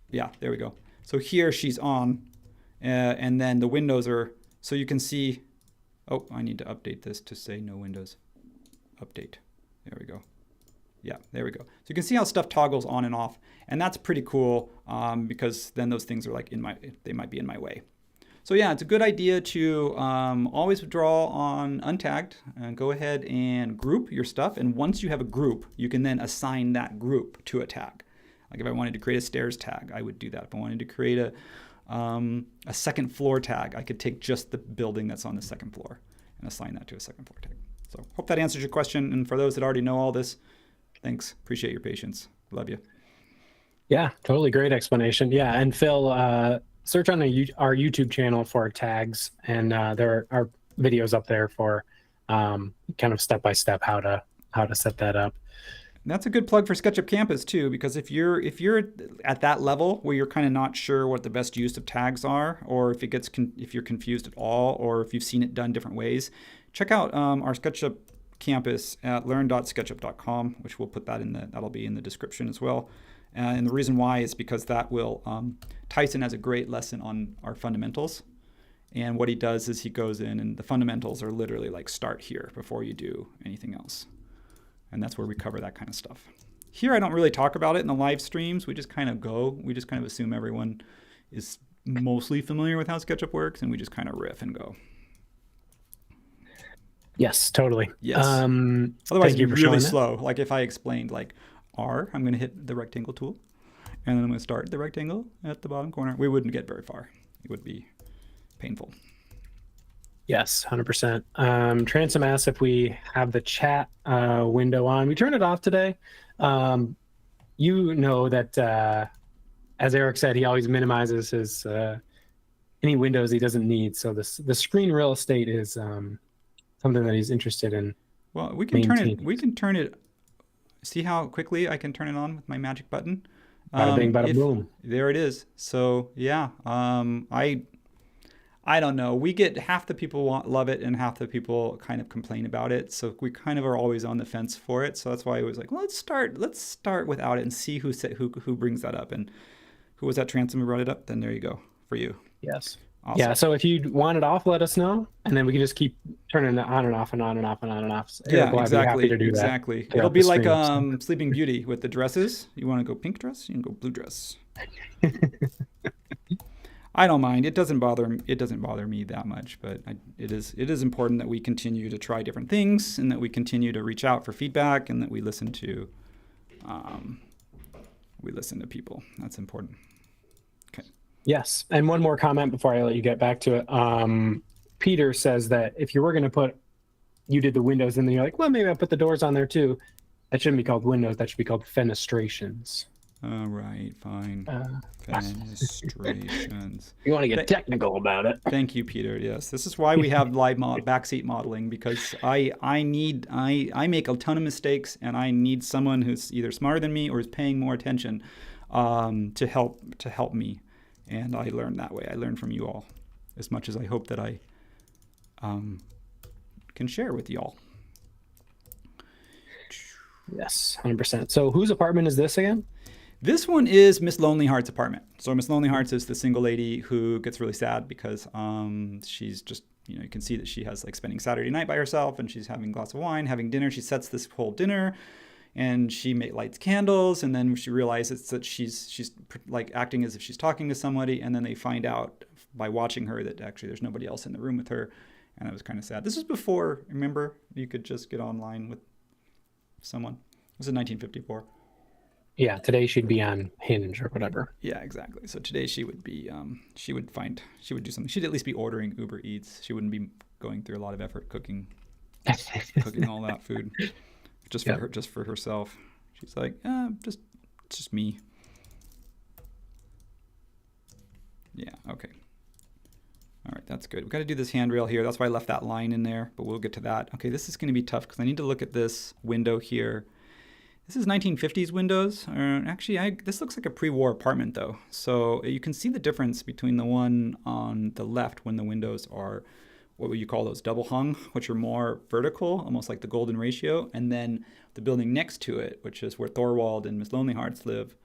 Yeah, there we go. So here she's on, and then the windows are, so you can see, oh, I need to update this to say no windows. Update, there we go. Yeah, there we go. So you can see how stuff toggles on and off, and that's pretty cool because then those things are like they might be in my way. So yeah, it's a good idea to always draw on untagged and go ahead and group your stuff. And once you have a group, you can then assign that group to a tag. Like if I wanted to create a stairs tag, I would do that. If I wanted to create a second floor tag, I could take just the building that's on the second floor and assign that to a second floor tag. So hope that answers your question. And for those that already know all this, thanks. Appreciate your patience. Love you. Yeah, totally great explanation. Yeah, and Phil, search on our YouTube channel for tags, and there are videos up there for kind of step-by-step how to set that up. And that's a good plug for SketchUp Campus too, because if you're at that level where you're kind of not sure what the best use of tags are, or if you're confused at all, or if you've seen it done different ways, check out our SketchUp Campus at learn.sketchup.com, which we'll put that'll be in the description as well. And the reason why is because that will, Tyson has a great lesson on our fundamentals. And what he does is he goes in and the fundamentals are literally like start here before you do anything else. And that's where we cover that kind of stuff. Here I don't really talk about it in the live streams. We just kind of assume everyone is mostly familiar with how SketchUp works and we just kind of riff and go. Yes, totally. Yes. Otherwise it'd be really slow. Like if I explained like R, I'm going to hit the rectangle tool, and then I'm going to start the rectangle at the bottom corner. We wouldn't get very far. It would be painful. Yes, 100%. Transom asks if we have the chat window on. We turned it off today. You know that, as Eric said, he always minimizes his any windows he doesn't need. So the screen real estate is something that he's interested in. Well, we can turn it. See how quickly I can turn it on with my magic button? Bada bing, bada boom. There it is. So yeah, I don't know. We get half the people love it and half the people kind of complain about it. So we kind of are always on the fence for it. So that's why I was like, well, let's start without it and see who brings that up. And who was that transom who brought it up? Then there you go. for you? Yes. Awesome. Yeah. So if you want it off, let us know, and then we can just keep turning it on and off and on and off and on and off. So Yeah, Eric will be happy to do exactly. that. It'll throughout be the like stream, so. Sleeping Beauty with the dresses. You want to go pink dress? You can go blue dress. I don't mind. It doesn't bother. It doesn't bother me that much. But it is important that we continue to try different things, and that we continue to reach out for feedback, and that we listen to people. That's important. Okay. Yes. And one more comment before I let you get back to it. Peter says that if you were going to you did the windows and then you're like, well, maybe I'll put the doors on there too. That shouldn't be called windows. That should be called fenestrations. All right, fine. Fenestrations. You want to get technical about it. Thank you, Peter. Yes, this is why we have live backseat modeling, because I make a ton of mistakes, and I need someone who's either smarter than me or is paying more attention to help me. And I learn that way. I learn from you all as much as I hope that I can share with you all. Yes, 100%. So whose apartment is this again? This one is Miss Lonely Heart's apartment. So Miss Lonely Hearts is the single lady who gets really sad because she's just, you can see that she has like spending Saturday night by herself, and she's having a glass of wine, having dinner. She sets this whole dinner, and she lights candles, and then she realizes that she's like acting as if she's talking to somebody, and then they find out by watching her that actually there's nobody else in the room with her, and it was kind of sad. This was before, remember, you could just get online with someone. This is 1954. Yeah, today she'd be on Hinge or whatever. Yeah, exactly. So today she would be, she would do something. She'd at least be ordering Uber Eats. She wouldn't be going through a lot of effort cooking all that food just for her, just for herself. She's like, just me. Yeah. Okay. All right, that's good. We've got to do this handrail here. That's why I left that line in there, but we'll get to that. Okay, this is going to be tough because I need to look at this window here. This is 1950s windows. Actually, this looks like a pre-war apartment though. So you can see the difference between the one on the left when the windows are, what would you call those, double hung, which are more vertical, almost like the golden ratio. And then the building next to it, which is where Thorwald and Miss Lonely Hearts live,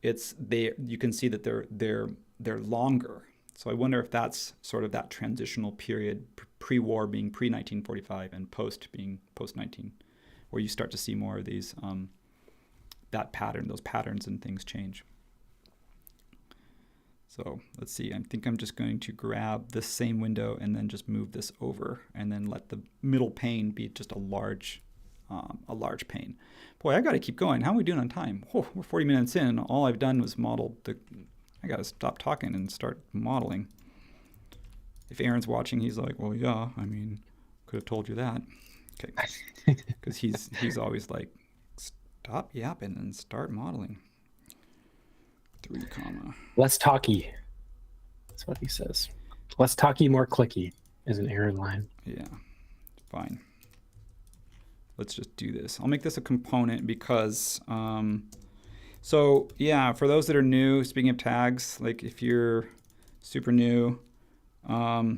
you can see that they're longer. So I wonder if that's sort of that transitional period, pre-war being pre-1945 and post being post-19, where you start to see more of these, those patterns and things change. So let's see, I think I'm just going to grab this same window and then just move this over and then let the middle pane be just a large pane. Boy, I got to keep going. How are we doing on time? Oh, we're 40 minutes in. All I've done was modeled I got to stop talking and start modeling. If Aaron's watching, he's like, well, yeah, I mean, could have told you that. Okay. Because he's always like, stop yapping and start modeling. 3 comma. Less talky. That's what he says. Less talky, more clicky is an Aaron line. Yeah, fine. Let's just do this. I'll make this a component because, so yeah, for those that are new, speaking of tags, like if you're super new, yeah,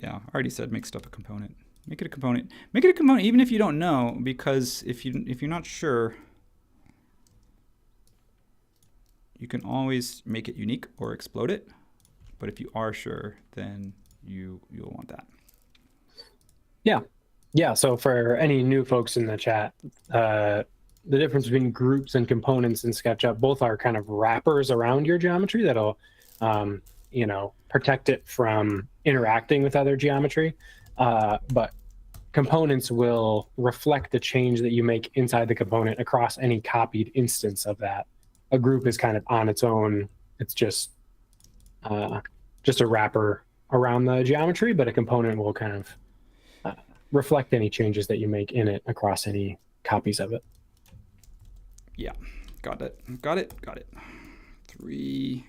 I already said make stuff a component. Make it a component. Make it a component even if you don't know, because if you're not sure, you can always make it unique or explode it. But if you are sure, then you'll want that. Yeah. Yeah, so for any new folks in the chat, the difference between groups and components in SketchUp, both are kind of wrappers around your geometry that'll, protect it from interacting with other geometry. But components will reflect the change that you make inside the component across any copied instance of that. A group is kind of on its own. It's just a wrapper around the geometry, but a component will kind of reflect any changes that you make in it across any copies of it. Yeah, got it. 3.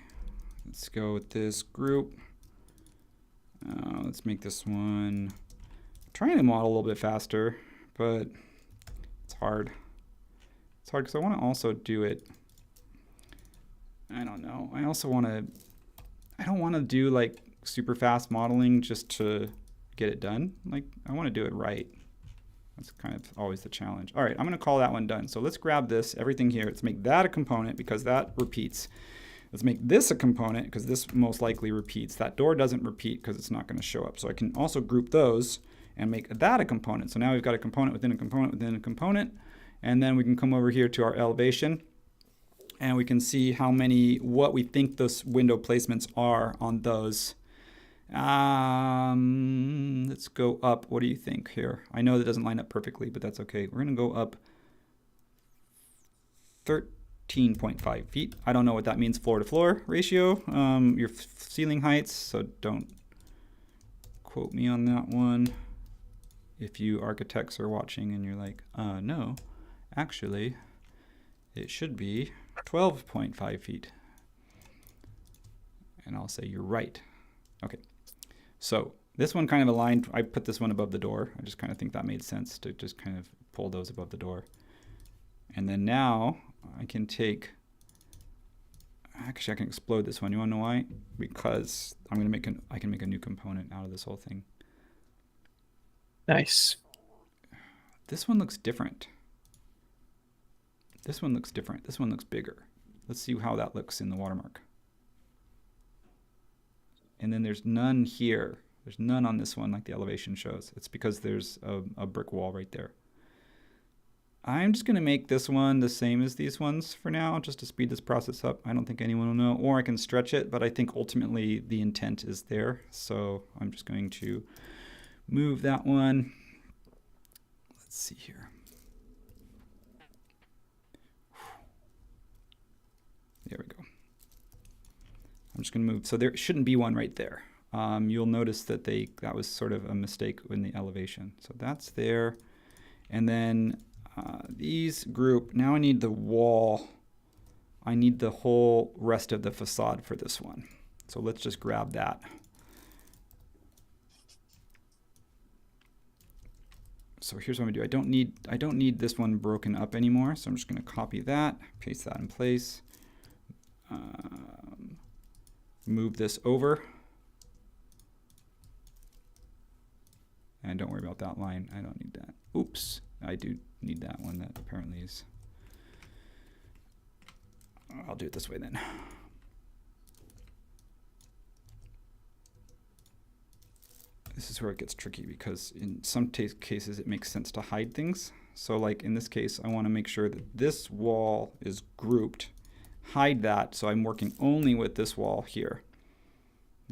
Let's go with this group. Let's make this one. I'm trying to model a little bit faster, but it's hard. It's hard because I want to also do it. I don't know. I don't want to do like super fast modeling just to get it done. Like I want to do it right. That's kind of always the challenge. All right, I'm going to call that one done. So let's grab this, everything here. Let's make that a component because that repeats. Let's make this a component because this most likely repeats. That door doesn't repeat because it's not going to show up. So I can also group those and make that a component. So now we've got a component within a component within a component. And then we can come over here to our elevation and we can see what we think those window placements are on those. Let's go up. What do you think here? I know that doesn't line up perfectly, but that's okay. We're going to go up 13.5 feet. I don't know what that means floor to floor ratio. Your ceiling heights, so don't quote me on that one. If you architects are watching and you're like, no, actually, it should be 12.5 feet. And I'll say you're right. Okay, so this one kind of aligned. I put this one above the door. I just kind of think that made sense to just kind of pull those above the door. And then now I can take, actually I can explode this one. You want to know why? Because I'm going to I can make a new component out of this whole thing. Nice. This one looks different. This one looks different. This one looks bigger. Let's see how that looks in the watermark. And then there's none here. There's none on this one like the elevation shows. It's because there's a brick wall right there. I'm just going to make this one the same as these ones for now, just to speed this process up. I don't think anyone will know, or I can stretch it, but I think ultimately the intent is there. So I'm just going to move that one. Let's see here. There we go. I'm just going to move. So there shouldn't be one right there. You'll notice that that was sort of a mistake in the elevation. So that's there. And then these group, now I need the wall. I need the whole rest of the facade for this one. So let's just grab that. So here's what I'm gonna do. I don't need this one broken up anymore. So I'm just gonna copy that, paste that in place. Move this over. And don't worry about that line. I don't need that. Oops, I do need that one. That apparently is. I'll do it this way then. This is where it gets tricky because in some cases it makes sense to hide things. So like in this case, I want to make sure that this wall is grouped. Hide that, so I'm working only with this wall here.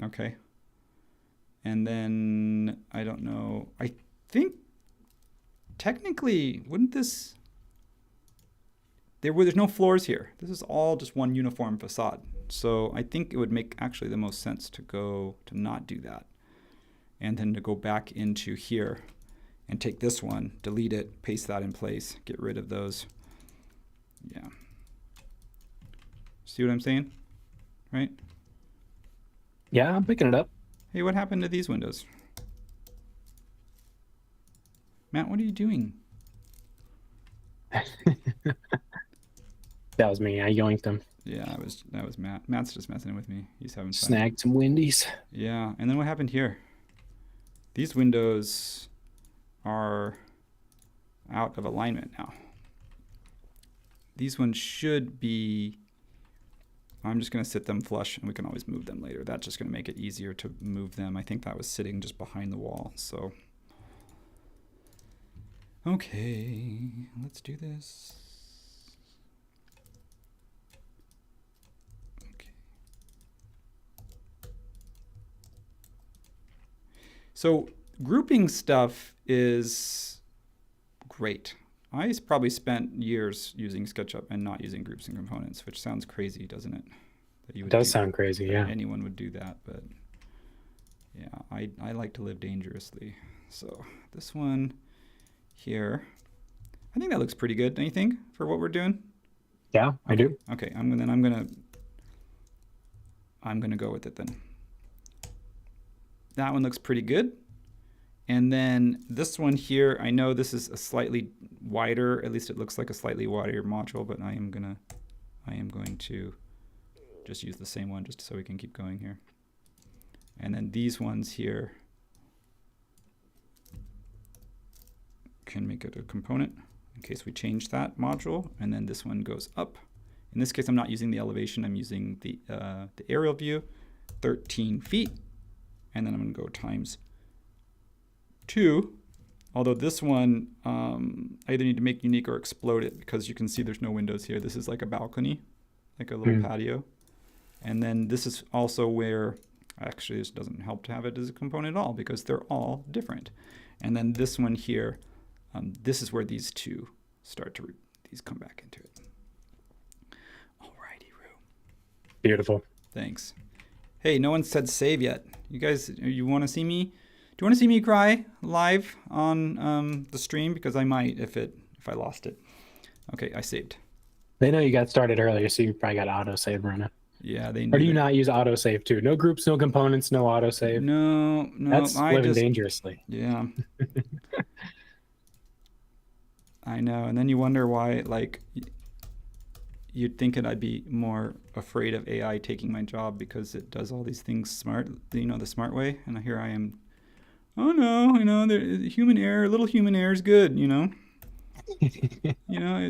Okay. And then, I don't know, I think technically, wouldn't this, there's no floors here. This is all just one uniform facade. So I think it would make actually the most sense to not do that. And then to go back into here and take this one, delete it, paste that in place, get rid of those. Yeah. See what I'm saying? Right? Yeah, I'm picking it up. Hey, what happened to these windows? Matt, what are you doing? That was me. I yoinked them. Yeah, that was Matt. Matt's just messing with me. He's having fun. Snagged some Wendy's. Yeah, and then what happened here? These windows are out of alignment now. These ones should be, I'm just going to sit them flush and we can always move them later. That's just going to make it easier to move them. I think that was sitting just behind the wall. So, okay, let's do this. Okay. So grouping stuff is great. I probably spent years using SketchUp and not using groups and components, which sounds crazy, doesn't it? That you would It does sound crazy, yeah. Anyone would do that, but yeah, I like to live dangerously. So this one here, I think that looks pretty good, don't you think, for what we're doing? Yeah, okay. I do. Okay, I'm gonna go with it then. That one looks pretty good. And then this one here, I know this is a slightly wider, at least it looks like a slightly wider module, but I am going to just use the same one just so we can keep going here. And then these ones here can make it a component in case we change that module. And then this one goes up In this case, I'm not using the elevation. I'm using the aerial view, 13 feet. And then I'm going to go times 2. Although this one, I either need to make unique or explode it, because you can see there's no windows here. This is like a balcony, like a little patio. And then this is also where, actually this doesn't help to have it as a component at all, because they're all different. And then this one here, this is where these two start to, these come back into it. Alrighty, Roo. Beautiful. Thanks. Hey, no one said save yet. You guys, you want to see me? Do you want to see me cry live on the stream? Because I might if I lost it. Okay, I saved. They know you got started earlier, so you probably got autosave running. Yeah, they. Or do you not use autosave too? No groups, no components, no autosave. No. That's living dangerously. Yeah. I know, and then you wonder why, like, you'd think I'd be more afraid of AI taking my job because it does all these things smart, the smart way, and here I am. Oh no, human error, little human error is good, the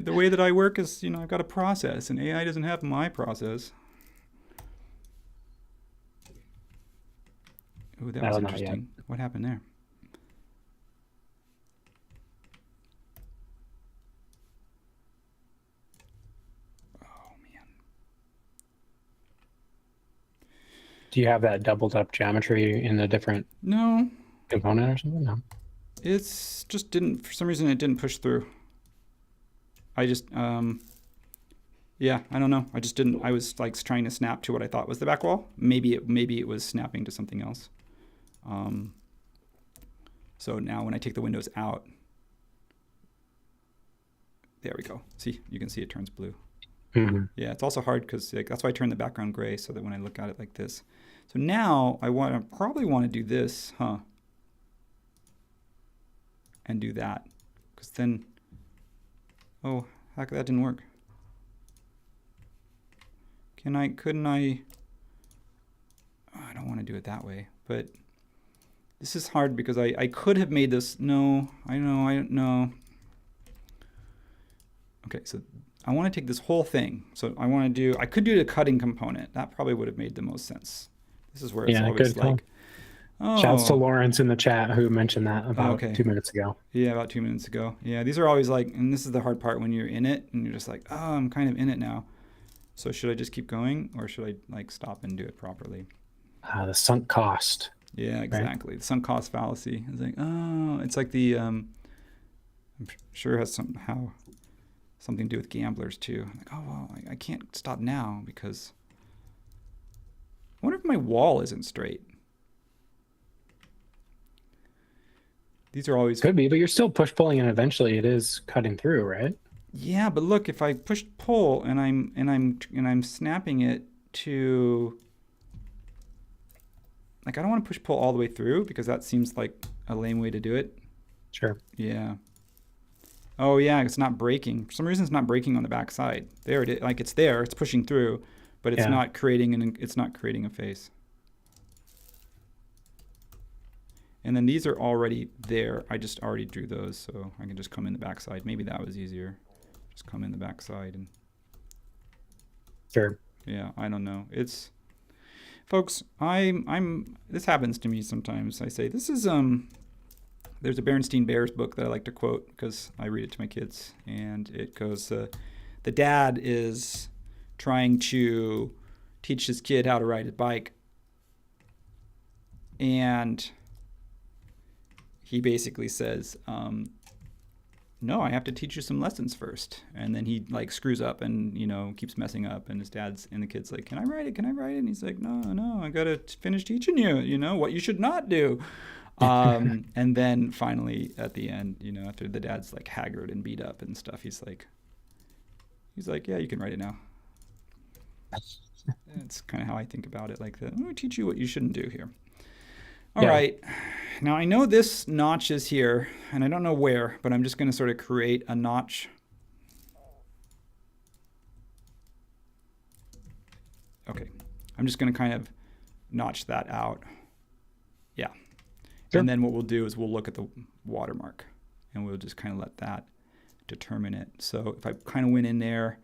way that I work is, I've got a process, and AI doesn't have my process. Oh, that was interesting. What happened there? Oh man. Do you have that doubled up geometry in a different component or something? No. It's just didn't, for some reason it didn't push through. I just, yeah, I don't know. I just didn't, I was like trying to snap to what I thought was the back wall. Maybe it was snapping to something else. So now when I take the windows out, there we go. See, you can see it turns blue. Mm-hmm. Yeah, it's also hard because that's why I turn the background gray, so that when I look at it like this. So now I probably want to do this, and do that, because then, oh, heck, that didn't work. Couldn't I? Oh, I don't want to do it that way, but this is hard because I could have made this. No, I don't know. Okay, so I want to take this whole thing. So I could do the cutting component. That probably would have made the most sense. This is where it's always like, oh. Shouts to Lawrence in the chat who mentioned that about 2 minutes ago. Yeah, about 2 minutes ago. Yeah, these are always like, and this is the hard part when you're in it and you're just like, oh, I'm kind of in it now. So should I just keep going, or should I like stop and do it properly? The sunk cost. Yeah, exactly. Right? The sunk cost fallacy. It's like, oh, it's like the, I'm sure it has something to do with gamblers too. I'm like, oh, well, I can't stop now because I wonder if my wall isn't straight. These are always could be, but you're still push pulling, and eventually it is cutting through, right? Yeah, but look, if I push pull and I'm snapping it to, like, I don't want to push pull all the way through because that seems like a lame way to do it. Sure. Yeah. Oh yeah, it's not breaking. For some reason, it's not breaking on the back side. There it is. Like it's there. It's pushing through, but it's not creating a face. And then these are already there. I just already drew those, so I can just come in the backside. Maybe that was easier. Just come in the backside and. Sure. Yeah, I don't know. It's, folks. This happens to me sometimes. I say this is There's a Berenstain Bears book that I like to quote because I read it to my kids, and it goes, the dad is trying to teach his kid how to ride a bike, and he basically says, no, I have to teach you some lessons first. And then he like screws up and, keeps messing up, and the kid's like, can I ride it? And he's like, no, I got to finish teaching you, what you should not do. And then finally at the end, after the dad's like haggard and beat up and stuff, he's like, yeah, you can write it now. That's kind of how I think about it. Like that. I'm going to teach you what you shouldn't do here. All right. Now I know this notch is here and I don't know where, but I'm just going to sort of create a notch. Okay. I'm just going to kind of notch that out. Yeah. Sure. And then what we'll do is we'll look at the watermark and we'll just kind of let that determine it. So if I kind of went in there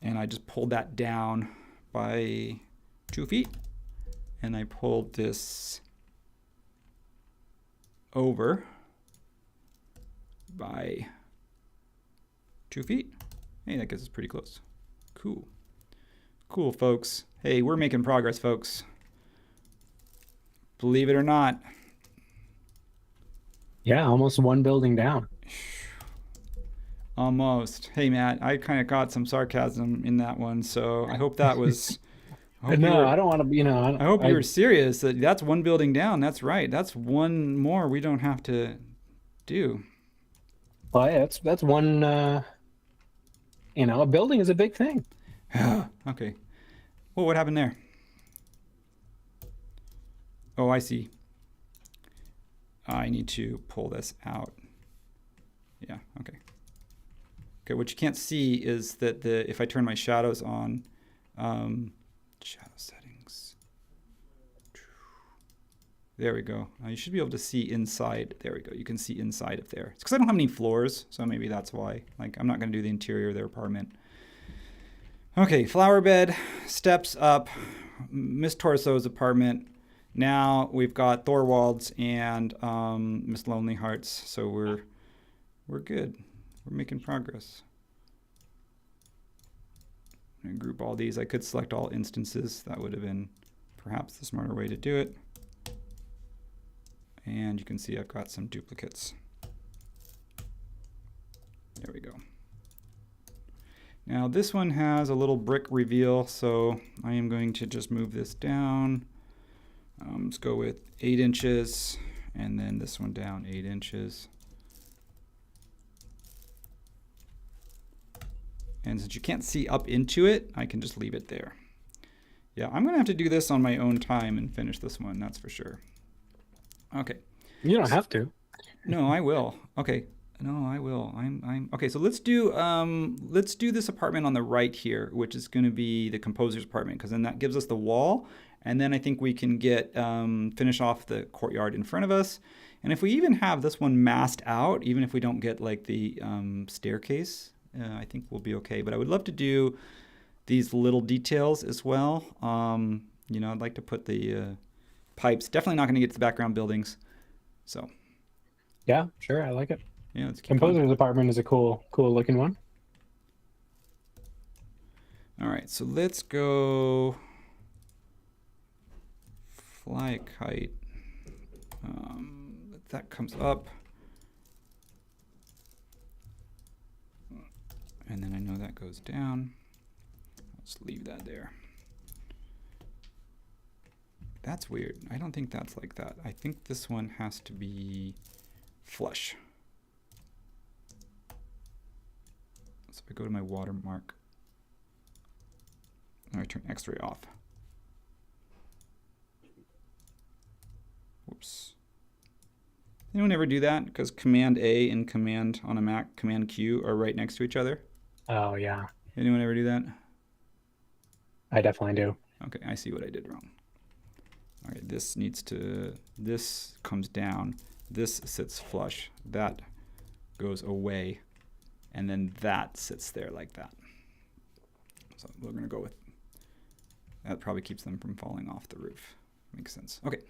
and I just pulled that down by 2 feet, and I pulled this over by 2 feet. Hey, that gets us pretty close. Cool. Cool, folks. Hey, we're making progress, folks. Believe it or not. Yeah, almost one building down. Almost. Hey, Matt, I kind of caught some sarcasm in that one, so I hope that was... I don't want to be, I hope you were serious. That's one building down. That's right. That's one more we don't have to do. Well, yeah, that's one, a building is a big thing. Okay. Well, what happened there? Oh, I see. I need to pull this out. Yeah, okay. Okay, what you can't see is that if I turn my shadows on, shadow settings. There we go. You should be able to see inside. There we go. You can see inside of there. It's because I don't have any floors, so maybe that's why. Like, I'm not going to do the interior of their apartment. Okay, flower bed, steps up, Miss Torso's apartment. Now we've got Thorwald's and Miss Lonely Heart's, so we're good. We're making progress. I'm going to group all these. I could select all instances. That would have been perhaps the smarter way to do it. And you can see I've got some duplicates. There we go. Now this one has a little brick reveal, so I am going to just move this down. Let's go with 8 inches, and then this one down 8 inches. And since you can't see up into it, I can just leave it there. Yeah, I'm gonna have to do this on my own time and finish this one, that's for sure. Okay. You don't have to. No, I will. Okay. No, I will. Okay. So let's do this apartment on the right here, which is going to be the composer's apartment, because then that gives us the wall, and then I think we can get finish off the courtyard in front of us. And if we even have this one masked out, even if we don't get like the staircase, I think we'll be okay. But I would love to do these little details as well. I'd like to put the pipes. Definitely not going to get to the background buildings. So. Yeah, sure. I like it. Yeah, let's keep Composer's apartment is a cool looking one. All right, so let's go fly a kite. That comes up. And then I know that goes down. Let's leave that there. That's weird. I don't think that's like that. I think this one has to be flush. So if I go to my watermark, and I turn X-ray off. Whoops. Anyone ever do that? Because Command A and Command on a Mac, Command Q are right next to each other. Oh, yeah. Anyone ever do that? I definitely do. Okay, I see what I did wrong. All right, this comes down. This sits flush. That goes away. And then that sits there like that. So we're going to go with, that probably keeps them from falling off the roof. Makes sense. Okay,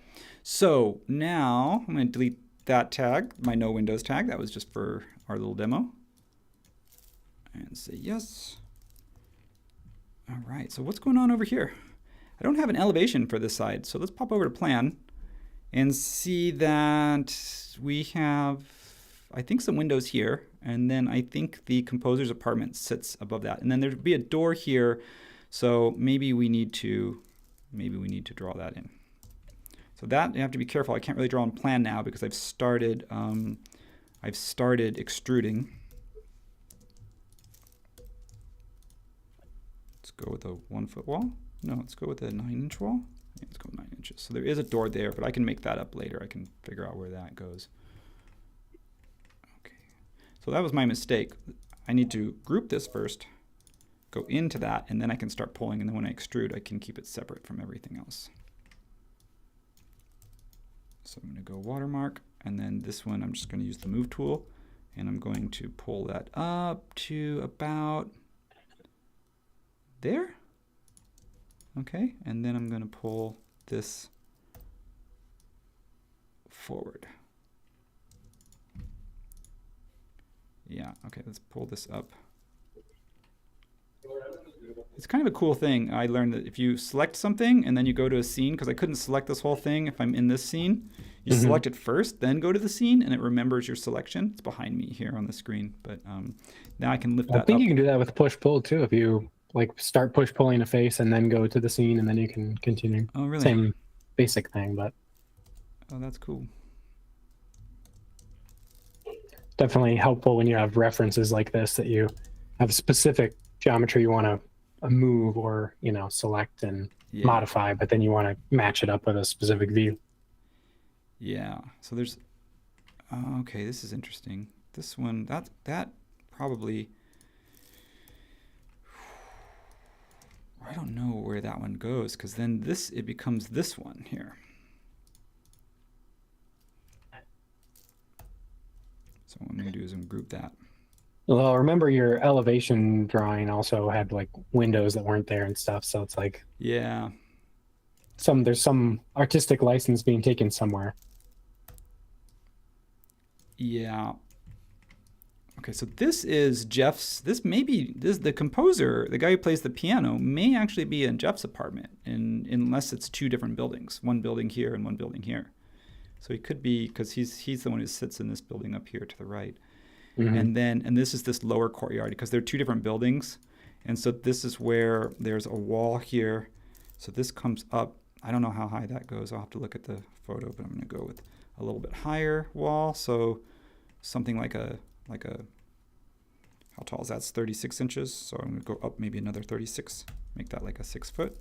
so now I'm going to delete that tag, my no windows tag. That was just for our little demo. And say yes. All right, so what's going on over here? I don't have an elevation for this side, so let's pop over to plan and see that we have, I think, some windows here, and then I think the composer's apartment sits above that, and then there'd be a door here, so maybe we need to draw that in. So that you have to be careful. I can't really draw on plan now because I've started extruding. Let's go with a 1 foot wall. No, let's go with a 9-inch wall. Yeah, let's go 9 inches. So there is a door there, but I can make that up later. I can figure out where that goes. Okay, so that was my mistake. I need to group this first, go into that, and then I can start pulling. And then when I extrude, I can keep it separate from everything else. So I'm going to go watermark, and then this one I'm just going to use the move tool, and I'm going to pull that up to about there. Okay, and then I'm going to pull this forward. Yeah, okay, let's pull this up. It's kind of a cool thing. I learned that if you select something and then you go to a scene, because I couldn't select this whole thing if I'm in this scene, you select it first, then go to the scene, and it remembers your selection. It's behind me here on the screen, but now I can lift that up. I think you can do that with push-pull too. If you like start push-pulling a face and then go to the scene, and then you can continue. Oh, really? Same basic thing, but oh, that's cool. Definitely helpful when you have references like this, that you have a specific geometry you want to move or, you know, select and modify, but then you want to match it up with a specific view. Yeah. So there's, okay, this is interesting. This one, that probably, I don't know where that one goes, because then this, it becomes this one here. So what I'm going to do is I'm going to group that. Well, remember your elevation drawing also had like windows that weren't there and stuff. So it's like, yeah, there's some artistic license being taken somewhere. Yeah. Okay, so this is Jeff's, the composer, the guy who plays the piano, may actually be in Jeff's apartment, unless it's two different buildings, one building here and one building here. So he could be, because he's the one who sits in this building up here to the right. And this is this lower courtyard, because they're two different buildings. And so this is where there's a wall here. So this comes up. I don't know how high that goes. I'll have to look at the photo, but I'm going to go with a little bit higher wall. So something like a, how tall is that? It's 36 inches. So I'm going to go up maybe another 36, make that like a 6 foot.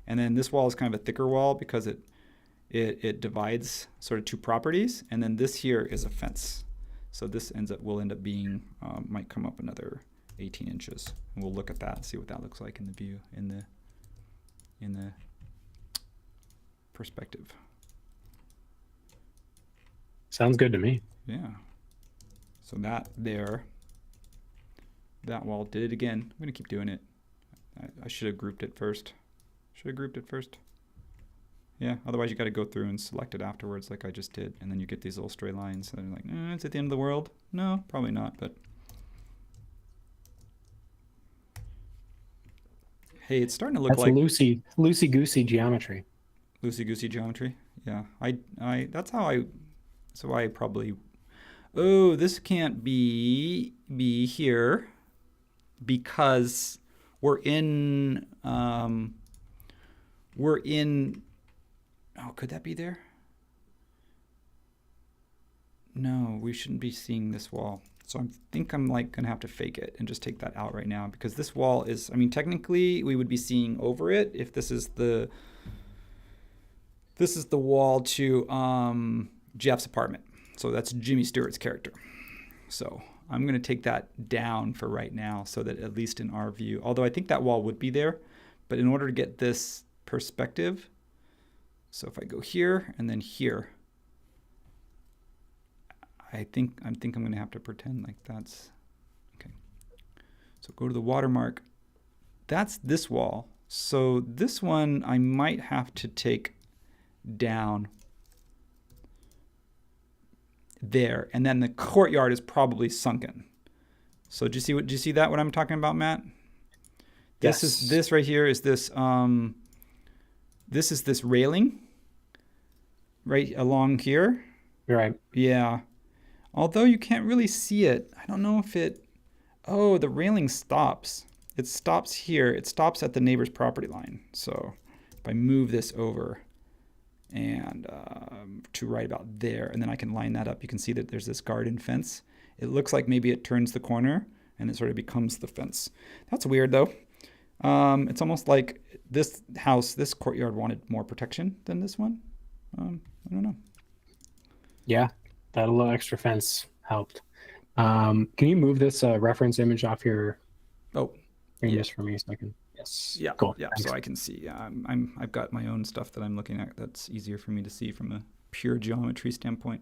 And then this wall is kind of a thicker wall because it divides sort of two properties. And then this here is a fence. So this will end up being, might come up another 18 inches. And we'll look at that and see what that looks like in the view, in the perspective. Sounds good to me. Yeah. So that wall did it again. I'm gonna keep doing it. I should have grouped it first. Yeah, otherwise you got to go through and select it afterwards like I just did, and then you get these little stray lines and they're like, it's at the end of the world. No, probably not, but hey, it's starting to look like loosey-goosey geometry. Loosey-goosey geometry. Yeah, that's why I probably, oh, this can't be here because we're in, oh, could that be there? No, we shouldn't be seeing this wall. So I think I'm like gonna have to fake it and just take that out right now, because this wall is, I mean, technically we would be seeing over it if this is the wall to Jeff's apartment. So that's Jimmy Stewart's character. So I'm gonna take that down for right now so that at least in our view, although I think that wall would be there, but in order to get this perspective, so if I go here and then here, I think I'm going to have to pretend like that's, okay. So go to the watermark. That's this wall. So this one I might have to take down there, and then the courtyard is probably sunken. So do you see that, what I'm talking about, Matt? Yes. This right here is this, this is this railing right along here. Right. Yeah. Although you can't really see it. I don't know if it, oh, the railing stops. It stops here. It stops at the neighbor's property line. So if I move this over and to right about there, and then I can line that up, you can see that there's this garden fence. It looks like maybe it turns the corner and it sort of becomes the fence. That's weird though. It's almost like this house, this courtyard wanted more protection than this one. I don't know. Yeah, that little extra fence helped. Can you move this reference image off your screen just for me so I can? Yes. Yeah. Cool. Yeah. Thanks. So I can see. Yeah, I've got my own stuff that I'm looking at. That's easier for me to see from a pure geometry standpoint.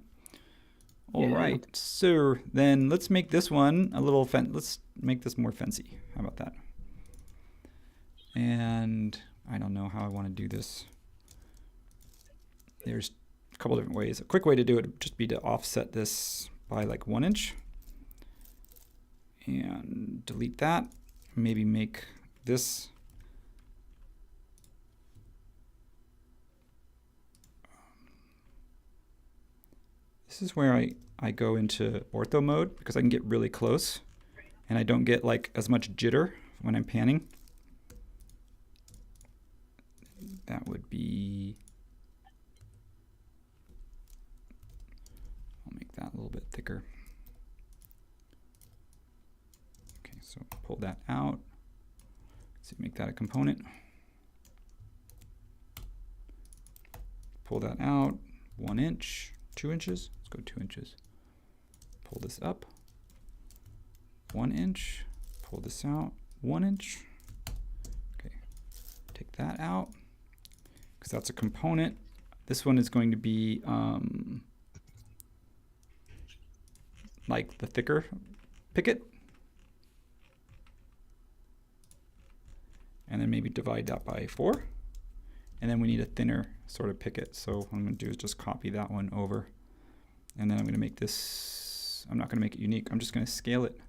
All right. So then let's make this one a little let's make this more fancy. How about that? And I don't know how I want to do this. There's a couple different ways. A quick way to do it would just be to offset this by like 1 inch and delete that. Maybe make this this is where I go into ortho mode because I can get really close and I don't get like as much jitter when I'm panning. That would be, I'll make that a little bit thicker. Okay, so pull that out. So make that a component. Pull that out, 1 inch, 2 inches. Let's go 2 inches. Pull this up, 1 inch. Pull this out, 1 inch. Okay, take that out because that's a component. This one is going to be like the thicker picket. And then maybe divide that by 4. And then we need a thinner sort of picket. So what I'm going to do is just copy that one over. And then I'm going to make this, I'm not going to make it unique. I'm just going to scale it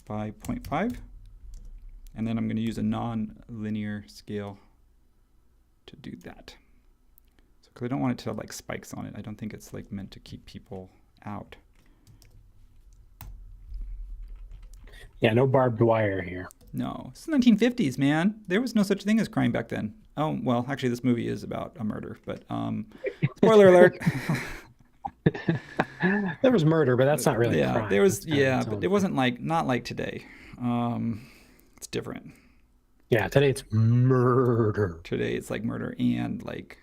by 0.5. And then I'm going to use a non-linear scale to do that. So because I don't want it to have like spikes on it. I don't think it's like meant to keep people out. Yeah, no barbed wire here. No, it's the 1950s, man. There was no such thing as crime back then. Oh, well, actually, this movie is about a murder, but spoiler alert. There was murder, but that's not really yeah, crime. there was, yeah, but it wasn't like, not like today. It's different. Yeah, today it's murder. Today it's like murder and like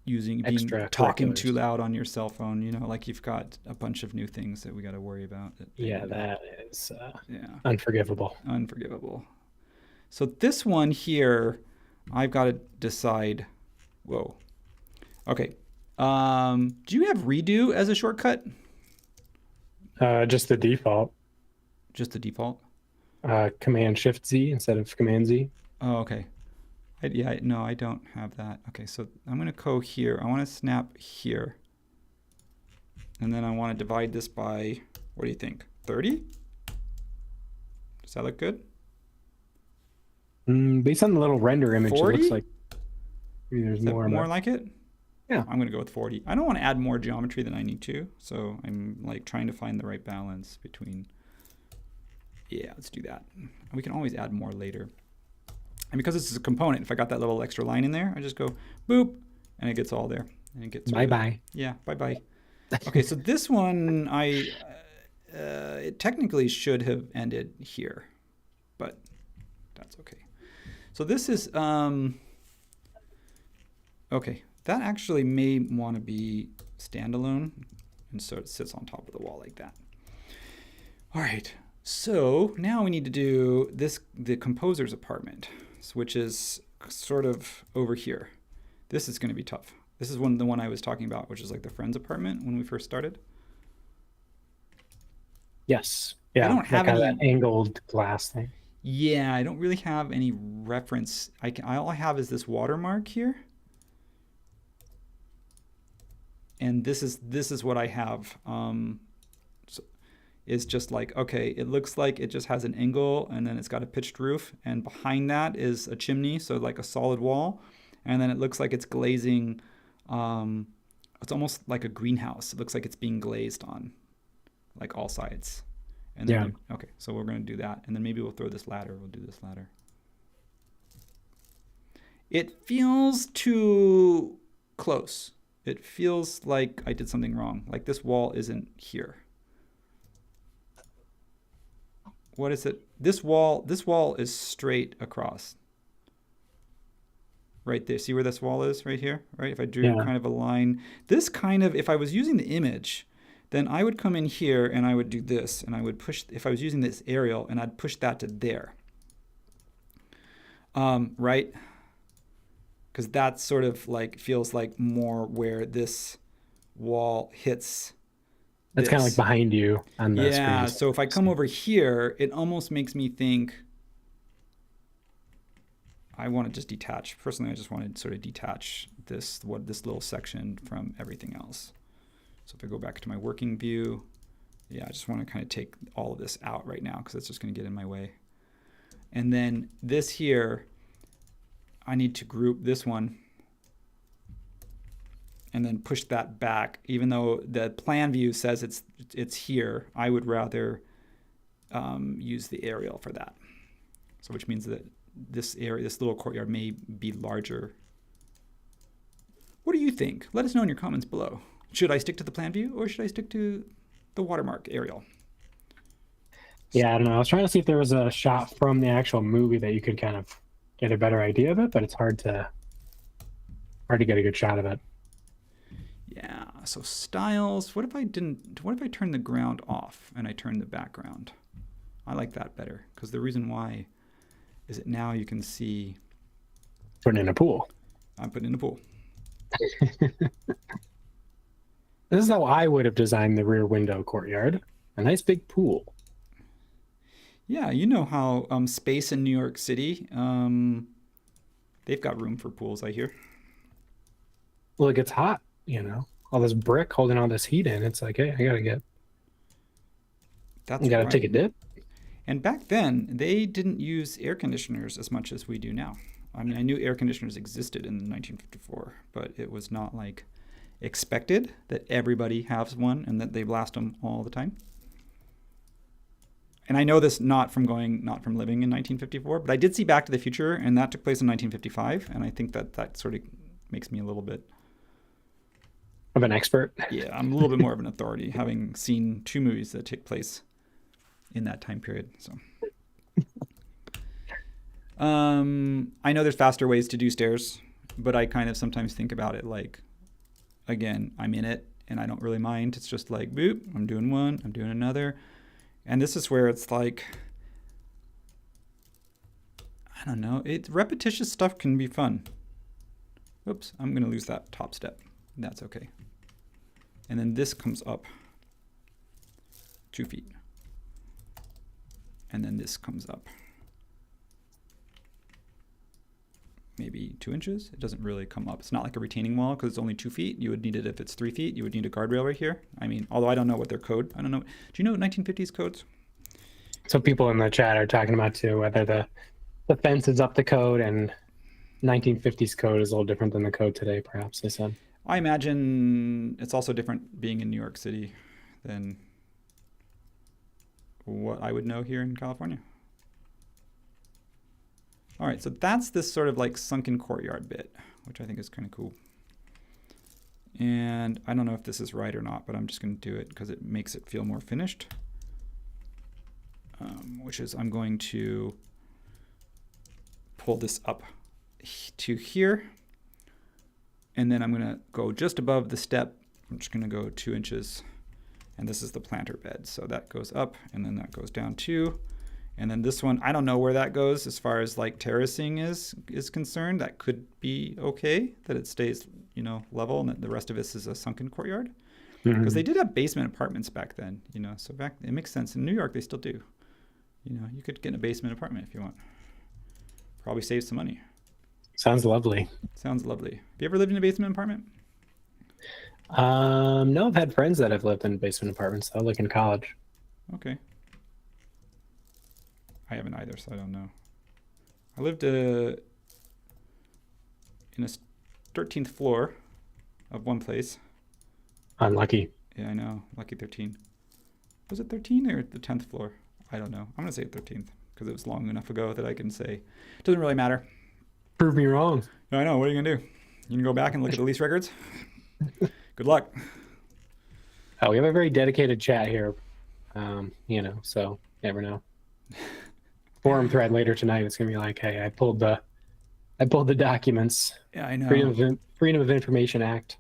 being talking Extracurriculars. too loud on your cell phone. You know, like you've got a bunch of new things that we got to worry about. Yeah, that is yeah, unforgivable. unforgivable. So this one here, I've got to decide. Whoa. Okay. Do you have redo as a shortcut? Just the default. Just the default? Command Shift Z instead of Command Z. Oh, okay. Yeah, no, I don't have that. Okay, so I'm going to go here. I want to snap here. And then I want to divide this by, what do you think, 30? Does that look good? Based on the little render image, 40? it looks like maybe there's Is that more. more like it? Yeah. I'm going to go with 40. I don't want to add more geometry than I need to, so I'm like trying to find the right balance between. Yeah, let's do that. We can always add more later. And because this is a component, if I got that little extra line in there, I just go boop, and it gets all there. And it gets Bye-bye. Yeah, bye-bye. Okay, so this one, it technically should have ended here, but that's okay. So this is, okay, that actually may want to be standalone, and so it sits on top of the wall like that. All right, so now we need to do this, the composer's apartment, which is sort of over here. This is going to be tough. This is the one I was talking about, which is like the friend's apartment when we first started. Yes. Yeah. I don't have kind any of that angled glass thing. Yeah, I don't really have any reference. All I have is this watermark here. And this is what I have. So it's just like, okay, it looks like it just has an angle and then it's got a pitched roof, and behind that is a chimney, so like a solid wall. And then it looks like it's glazing, it's almost like a greenhouse. It looks like it's being glazed on like all sides. And then okay, so we're going to do that. And then maybe we'll throw this ladder. We'll do this ladder. It feels too close. It feels like I did something wrong. Like this wall isn't here. What is it? This wall is straight across. Right there. See where this wall is? Right here? Right? If I drew kind of a line. This kind of, if I was using the image, then I would come in here and I would do this, and I would push, if I was using this aerial, and I'd push that to there. Right? Because that sort of like feels like more where this wall hits. That's kind of like behind you on the screen. Yeah, so if I come over here, it almost makes me think I want to just detach. Personally, I just want to sort of detach this little section from everything else. So if I go back to my working view, yeah, I just want to kind of take all of this out right now because it's just going to get in my way. And then this here, I need to group this one and then push that back. Even though the plan view says it's here, I would rather use the aerial for that. So which means that this area, this little courtyard may be larger. What do you think? Let us know in your comments below. Should I stick to the plan view or should I stick to the watermark aerial? Yeah, I don't know. I was trying to see if there was a shot from the actual movie that you could kind of get a better idea of it, but it's hard to get a good shot of it. Yeah, so styles, what if I turned the ground off and I turned the background? I like that better because the reason why is that now you can see. Putting in a pool. I'm putting in a pool. This is how I would have designed the rear window courtyard. A nice big pool. Yeah, you know how space in New York City, they've got room for pools, I hear. Well, it gets hot, you know. All this brick holding all this heat in. It's like, hey, I gotta take a dip. And back then, they didn't use air conditioners as much as we do now. I mean, I knew air conditioners existed in 1954, but it was not like expected that everybody has one and that they blast them all the time. And I know this not from living in 1954, but I did see Back to the Future, and that took place in 1955, and I think that sort of makes me a little bit of an expert. Yeah, I'm a little bit more of an authority, having seen 2 movies that take place in that time period. So, I know there's faster ways to do stairs, but I kind of sometimes think about it like, again, I'm in it, and I don't really mind. It's just like, boop, I'm doing one, I'm doing another. And this is where it's like, I don't know, repetitious stuff can be fun. Oops, I'm going to lose that top step. That's okay. And then this comes up 2 feet. And then this comes up maybe 2 inches. It doesn't really come up. It's not like a retaining wall because it's only 2 feet. You would need it if it's 3 feet. You would need a guardrail right here. I mean, although I don't know what their code. I don't know. Do you know 1950s codes? So people in the chat are talking about too whether the fence is up to code, and 1950s code is a little different than the code today, perhaps, they said. I imagine it's also different being in New York City than what I would know here in California. All right, so that's this sort of like sunken courtyard bit, which I think is kind of cool. And I don't know if this is right or not, but I'm just going to do it because it makes it feel more finished. Which is I'm going to pull this up to here. And then I'm going to go just above the step. I'm just going to go 2 inches. And this is the planter bed. So that goes up and then that goes down 2. And then this one, I don't know where that goes as far as like terracing is concerned. That could be okay, that it stays, you know, level, and that the rest of this is a sunken courtyard. Because they did have basement apartments back then, you know, so it makes sense. In New York, they still do. You know, you could get a basement apartment if you want. Probably save some money. Sounds lovely. Sounds lovely. Have you ever lived in a basement apartment? No, I've had friends that have lived in basement apartments, though, like in college. Okay. I haven't either, so I don't know. I lived in a 13th floor of one place. Unlucky. Yeah, I know. Lucky 13. Was it 13 or the 10th floor? I don't know. I'm going to say 13th because it was long enough ago that I can say it doesn't really matter. Prove me wrong. No, I know. What are you going to do? You can go back and look at the lease records? Good luck. Oh, we have a very dedicated chat here. You know, so never know. Forum thread later tonight, it's going to be like, hey, I pulled the documents. Yeah, I know. Freedom of Information Act.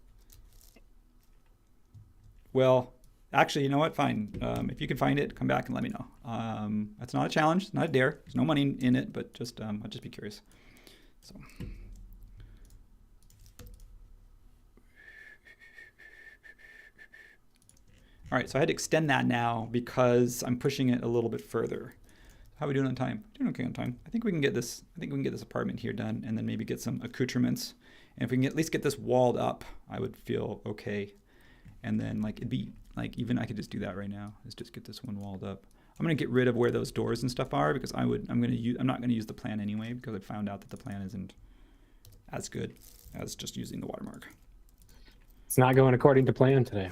Well, actually, you know what? Fine. If you can find it, come back and let me know. That's not a challenge, not a dare. There's no money in it, but just I'll just be curious. So. All right, so I had to extend that now because I'm pushing it a little bit further. How are we doing on time? Doing okay on time. I think we can get this. I think we can get this apartment here done, and then maybe get some accoutrements. And if we can at least get this walled up, I would feel okay. And then like it'd be like even I could just do that right now. Is just get this one walled up. I'm gonna get rid of where those doors and stuff are because I'm not gonna use the plan anyway because I found out that the plan isn't as good as just using the watermark. It's not going according to plan today.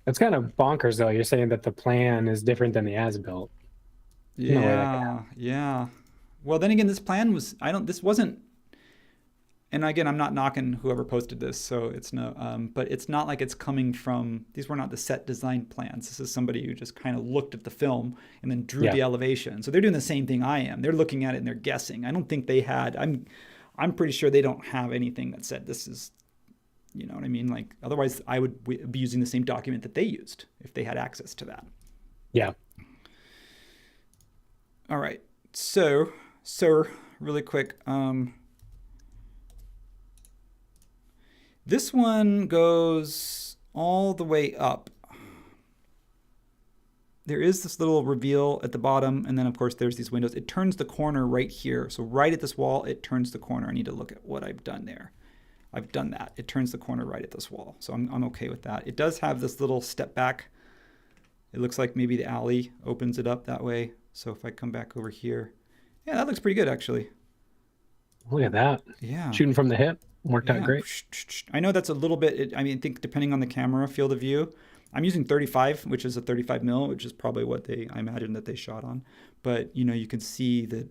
It's kind of bonkers though. You're saying that the plan is different than the as-built. Yeah, yeah. Well, then again, this plan was this wasn't. And again, I'm not knocking whoever posted this, so it's no. But it's not like it's coming from. These were not the set design plans. This is somebody who just kind of looked at the film and then drew the elevation. So they're doing the same thing I am. They're looking at it and they're guessing. I don't think they had. I'm pretty sure they don't have anything that said this is. You know what I mean? Like otherwise, I would be using the same document that they used if they had access to that. Yeah. All right. So really quick. This one goes all the way up. There is this little reveal at the bottom, and then of course there's these windows. It turns the corner right here. So right at this wall, it turns the corner. I need to look at what I've done there. I've done that. It turns the corner right at this wall. So I'm okay with that. It does have this little step back. It looks like maybe the alley opens it up that way. So if I come back over here, yeah, that looks pretty good actually. Look at that. Yeah. Shooting from the hip. Worked out great. I know that's a little bit, I think depending on the camera field of view, I'm using 35, which is a 35 mil, which is probably what I imagine that they shot on. But, you can see that,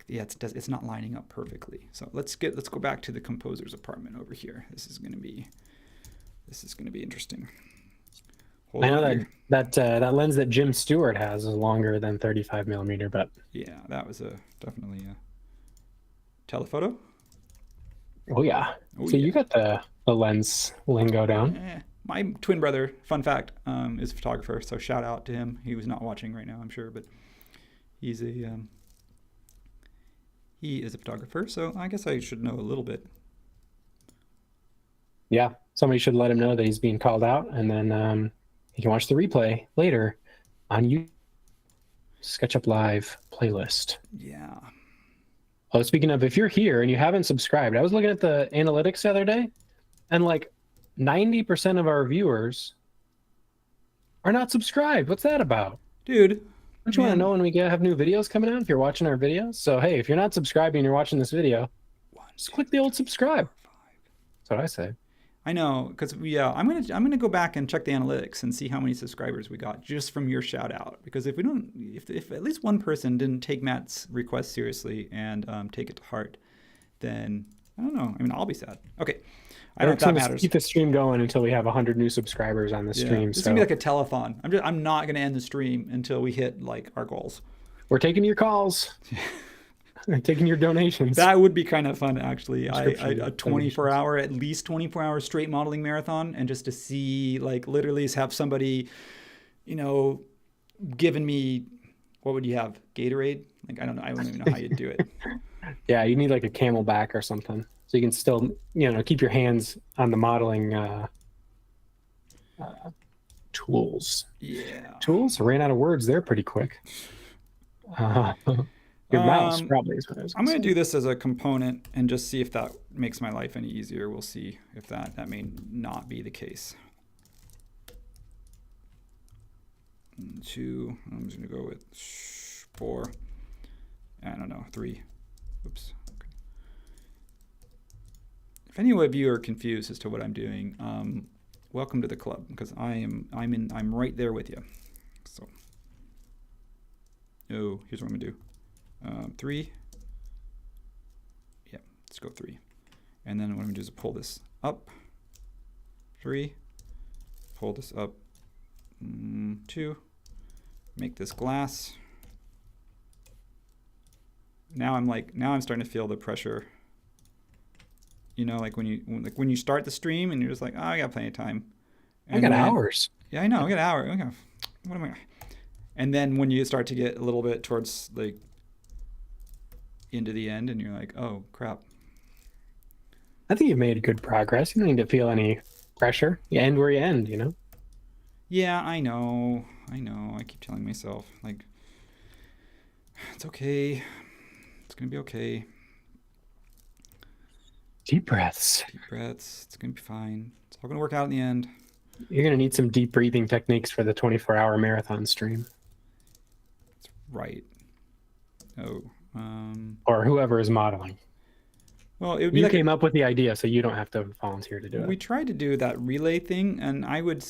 it's not lining up perfectly. So let's go back to the composer's apartment over here. This is going to be interesting. I know that lens that Jim Stewart has is longer than 35 millimeter, but yeah, that was definitely a telephoto. Oh yeah. So you got the lens lingo down. My twin brother, fun fact, is a photographer. So shout out to him. He was not watching right now, I'm sure, but he is a photographer. So I guess I should know a little bit. Yeah, somebody should let him know that he's being called out, and then he can watch the replay later on YouTube. SketchUp Live playlist. Yeah. Oh, speaking of, if you're here and you haven't subscribed, I was looking at the analytics the other day, and like 90% of our viewers are not subscribed. What's that about? Dude. Don't you want to know when we have new videos coming out if you're watching our videos? So, hey, if you're not subscribing and you're watching this video, just click the old subscribe. That's what I say. I know, because I'm gonna go back and check the analytics and see how many subscribers we got just from your shout out. Because if at least one person didn't take Matt's request seriously and take it to heart, then I don't know. I mean, I'll be sad. Okay, I don't know if that matters. Keep the stream going until we have 100 new subscribers on the stream. It's gonna be like a telethon. I'm not gonna end the stream until we hit like our goals. We're taking your calls. Taking your donations. That would be kind of fun, actually. A at least 24 hour straight modeling marathon, and just to see, like, literally have somebody, giving me, what would you have? Gatorade? Like, I don't know. I don't even know how you'd do it. Yeah, you need like a Camelback or something, so you can still, keep your hands on the modeling tools. Yeah. Tools? I ran out of words there pretty quick. Your mouse probably is what I was I'm going to do this as a component and just see if that makes my life any easier. We'll see if that may not be the case. 2, I'm just going to go with 4. I don't know, 3. Oops. Okay. If any of you are confused as to what I'm doing, welcome to the club, because I'm right there with you. So, here's what I'm going to do. 3. Yeah, let's go 3. And then what I'm going to do is pull this up. 3. Pull this up. 2. Make this glass. Now I'm starting to feel the pressure. Like when you start the stream and you're just like, oh, I got plenty of time. And I got hours. Yeah, I know. I got hours. Okay. What am I? And then when you start to get a little bit towards like into the end, and you're like, oh crap. I think you've made good progress. You don't need to feel any pressure. You end where you end, Yeah, I know. I keep telling myself, like, it's okay. It's gonna be okay. Deep breaths. Deep breaths. It's gonna be fine. It's all gonna work out in the end. You're going to need some deep breathing techniques for the 24-hour marathon stream. That's right. Oh, or whoever is modeling. well, it would be You like came up with the idea, so you don't have to volunteer to do we it. tried to do that relay thing, and I would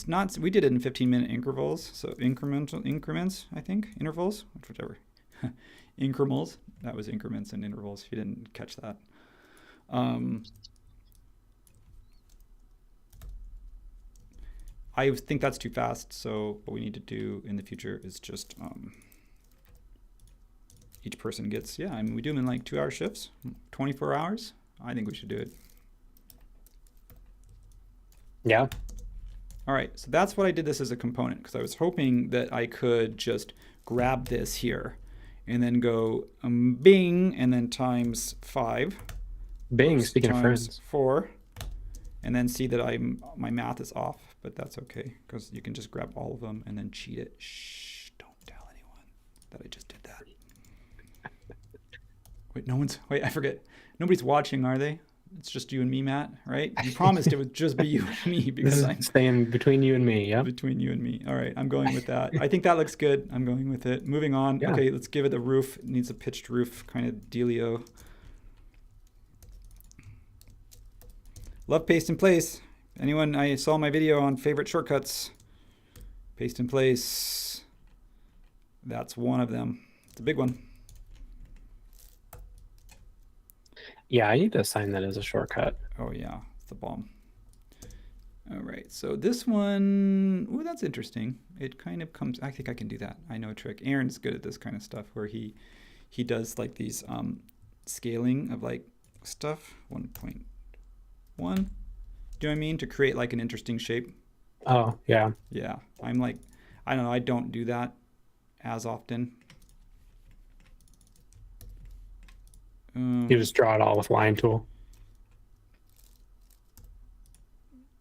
not. We did it in 15-minute intervals, so increments. I think intervals, whichever. Incremals. That was increments and intervals. If you didn't catch that. I think that's too fast. So what we need to do in the future is just each person gets, yeah, I mean, we do them in like 2-hour shifts, 24 hours. I think we should do it. Yeah. All right, so that's what I did this as a component, because I was hoping that I could just grab this here and then go bing, and then times 5. Bing, Oops, speaking of times friends. 4, and then see that my math is off, but that's okay, because you can just grab all of them and then cheat it. Shh, don't tell anyone that I just did that. Wait, I forget. Nobody's watching, are they? It's just you and me, Matt, right? You promised it would just be you and me, because This I'm is staying between you and me. Yep. between you and me. All right, I'm going with that. I think that looks good. I'm going with it. Moving on. Yeah. Okay, let's give it a roof. It needs a pitched roof kind of dealio. Love paste in place. Anyone, I saw my video on favorite shortcuts. Paste in place. That's one of them. It's a big one. Yeah, I need to assign that as a shortcut. Oh yeah, it's the bomb. All right, so this one, ooh, that's interesting. It kind of comes, I think I can do that. I know a trick. Aaron's good at this kind of stuff where he does like these scaling of like stuff, 1.1. Do you know what I mean? To create like an interesting shape. Oh, yeah. Yeah, I'm like, I don't know, I don't do that as often. You just draw it all with line tool.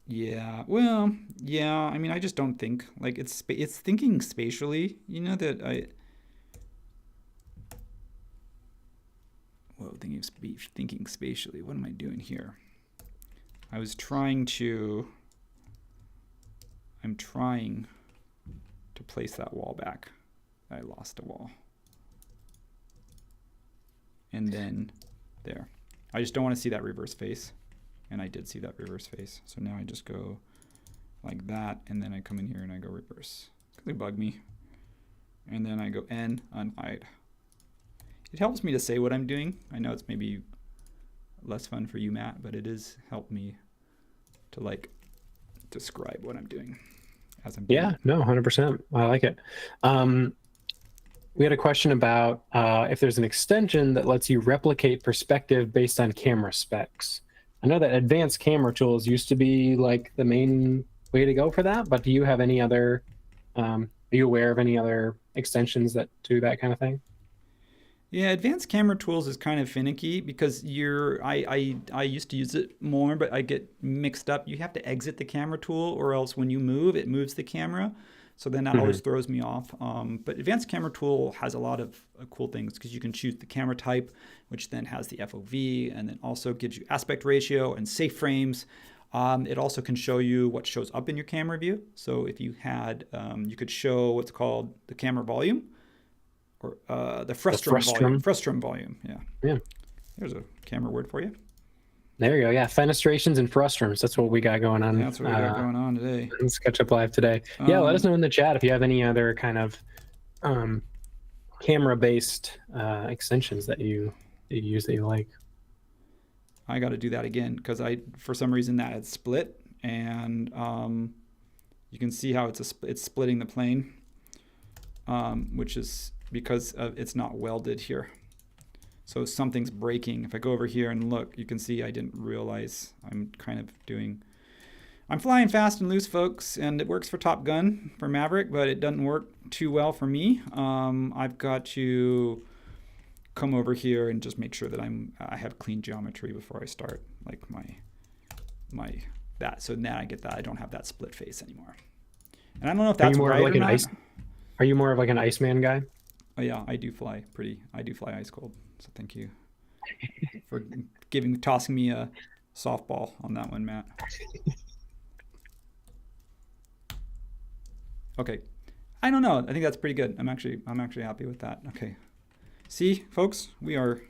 Yeah, well, yeah, I mean, I just don't think, like, it's thinking spatially, you know, that whoa, thinking spatially, what am I doing here? I'm trying to place that wall back. I lost a wall. And then there. I just don't want to see that reverse face. And I did see that reverse face. So now I just go like that, and then I come in here and I go reverse, because they bug me. And then I go N, unhide. It helps me to say what I'm doing. I know it's maybe less fun for you, Matt, but it is helped me to like describe what I'm doing as I'm doing. Yeah, no, 100%. I like it. We had a question about if there's an extension that lets you replicate perspective based on camera specs. I know that advanced camera tools used to be like the main way to go for that, but do you have any other, are you aware of any other extensions that do that kind of thing? Yeah, advanced camera tools is kind of finicky, because I used to use it more, but I get mixed up. You have to exit the camera tool, or else when you move, it moves the camera. So then that always throws me off. But advanced camera tool has a lot of cool things, because you can choose the camera type, which then has the FOV, and then also gives you aspect ratio and safe frames. It also can show you what shows up in your camera view. So if you had, you could show what's called the camera volume, or the frustum volume. Frustum volume, yeah. Yeah. There's a camera word for you. There you go. Yeah, fenestrations and frustrums. That's what we got going on. Yeah, that's what we got going on today. In SketchUp Live today. Yeah, let us know in the chat if you have any other kind of camera-based extensions that you use that you like. I got to do that again, because for some reason that had split, and you can see how it's splitting the plane, which is because it's not welded here. So something's breaking. If I go over here and look, you can see I didn't realize I'm flying fast and loose, folks, and it works for Top Gun, for Maverick, but it doesn't work too well for me. I've got to come over here and just make sure that I have clean geometry before I start, like my that. So now I get that I don't have that split face anymore. And I don't know if Are you that's more of right like or an not. ice? Are you more of like an Iceman guy? Oh yeah, I do fly ice cold. So thank you for tossing me a softball on that one, Matt. Okay. I don't know. I think that's pretty good. I'm actually happy with that. Okay. See, folks, we are.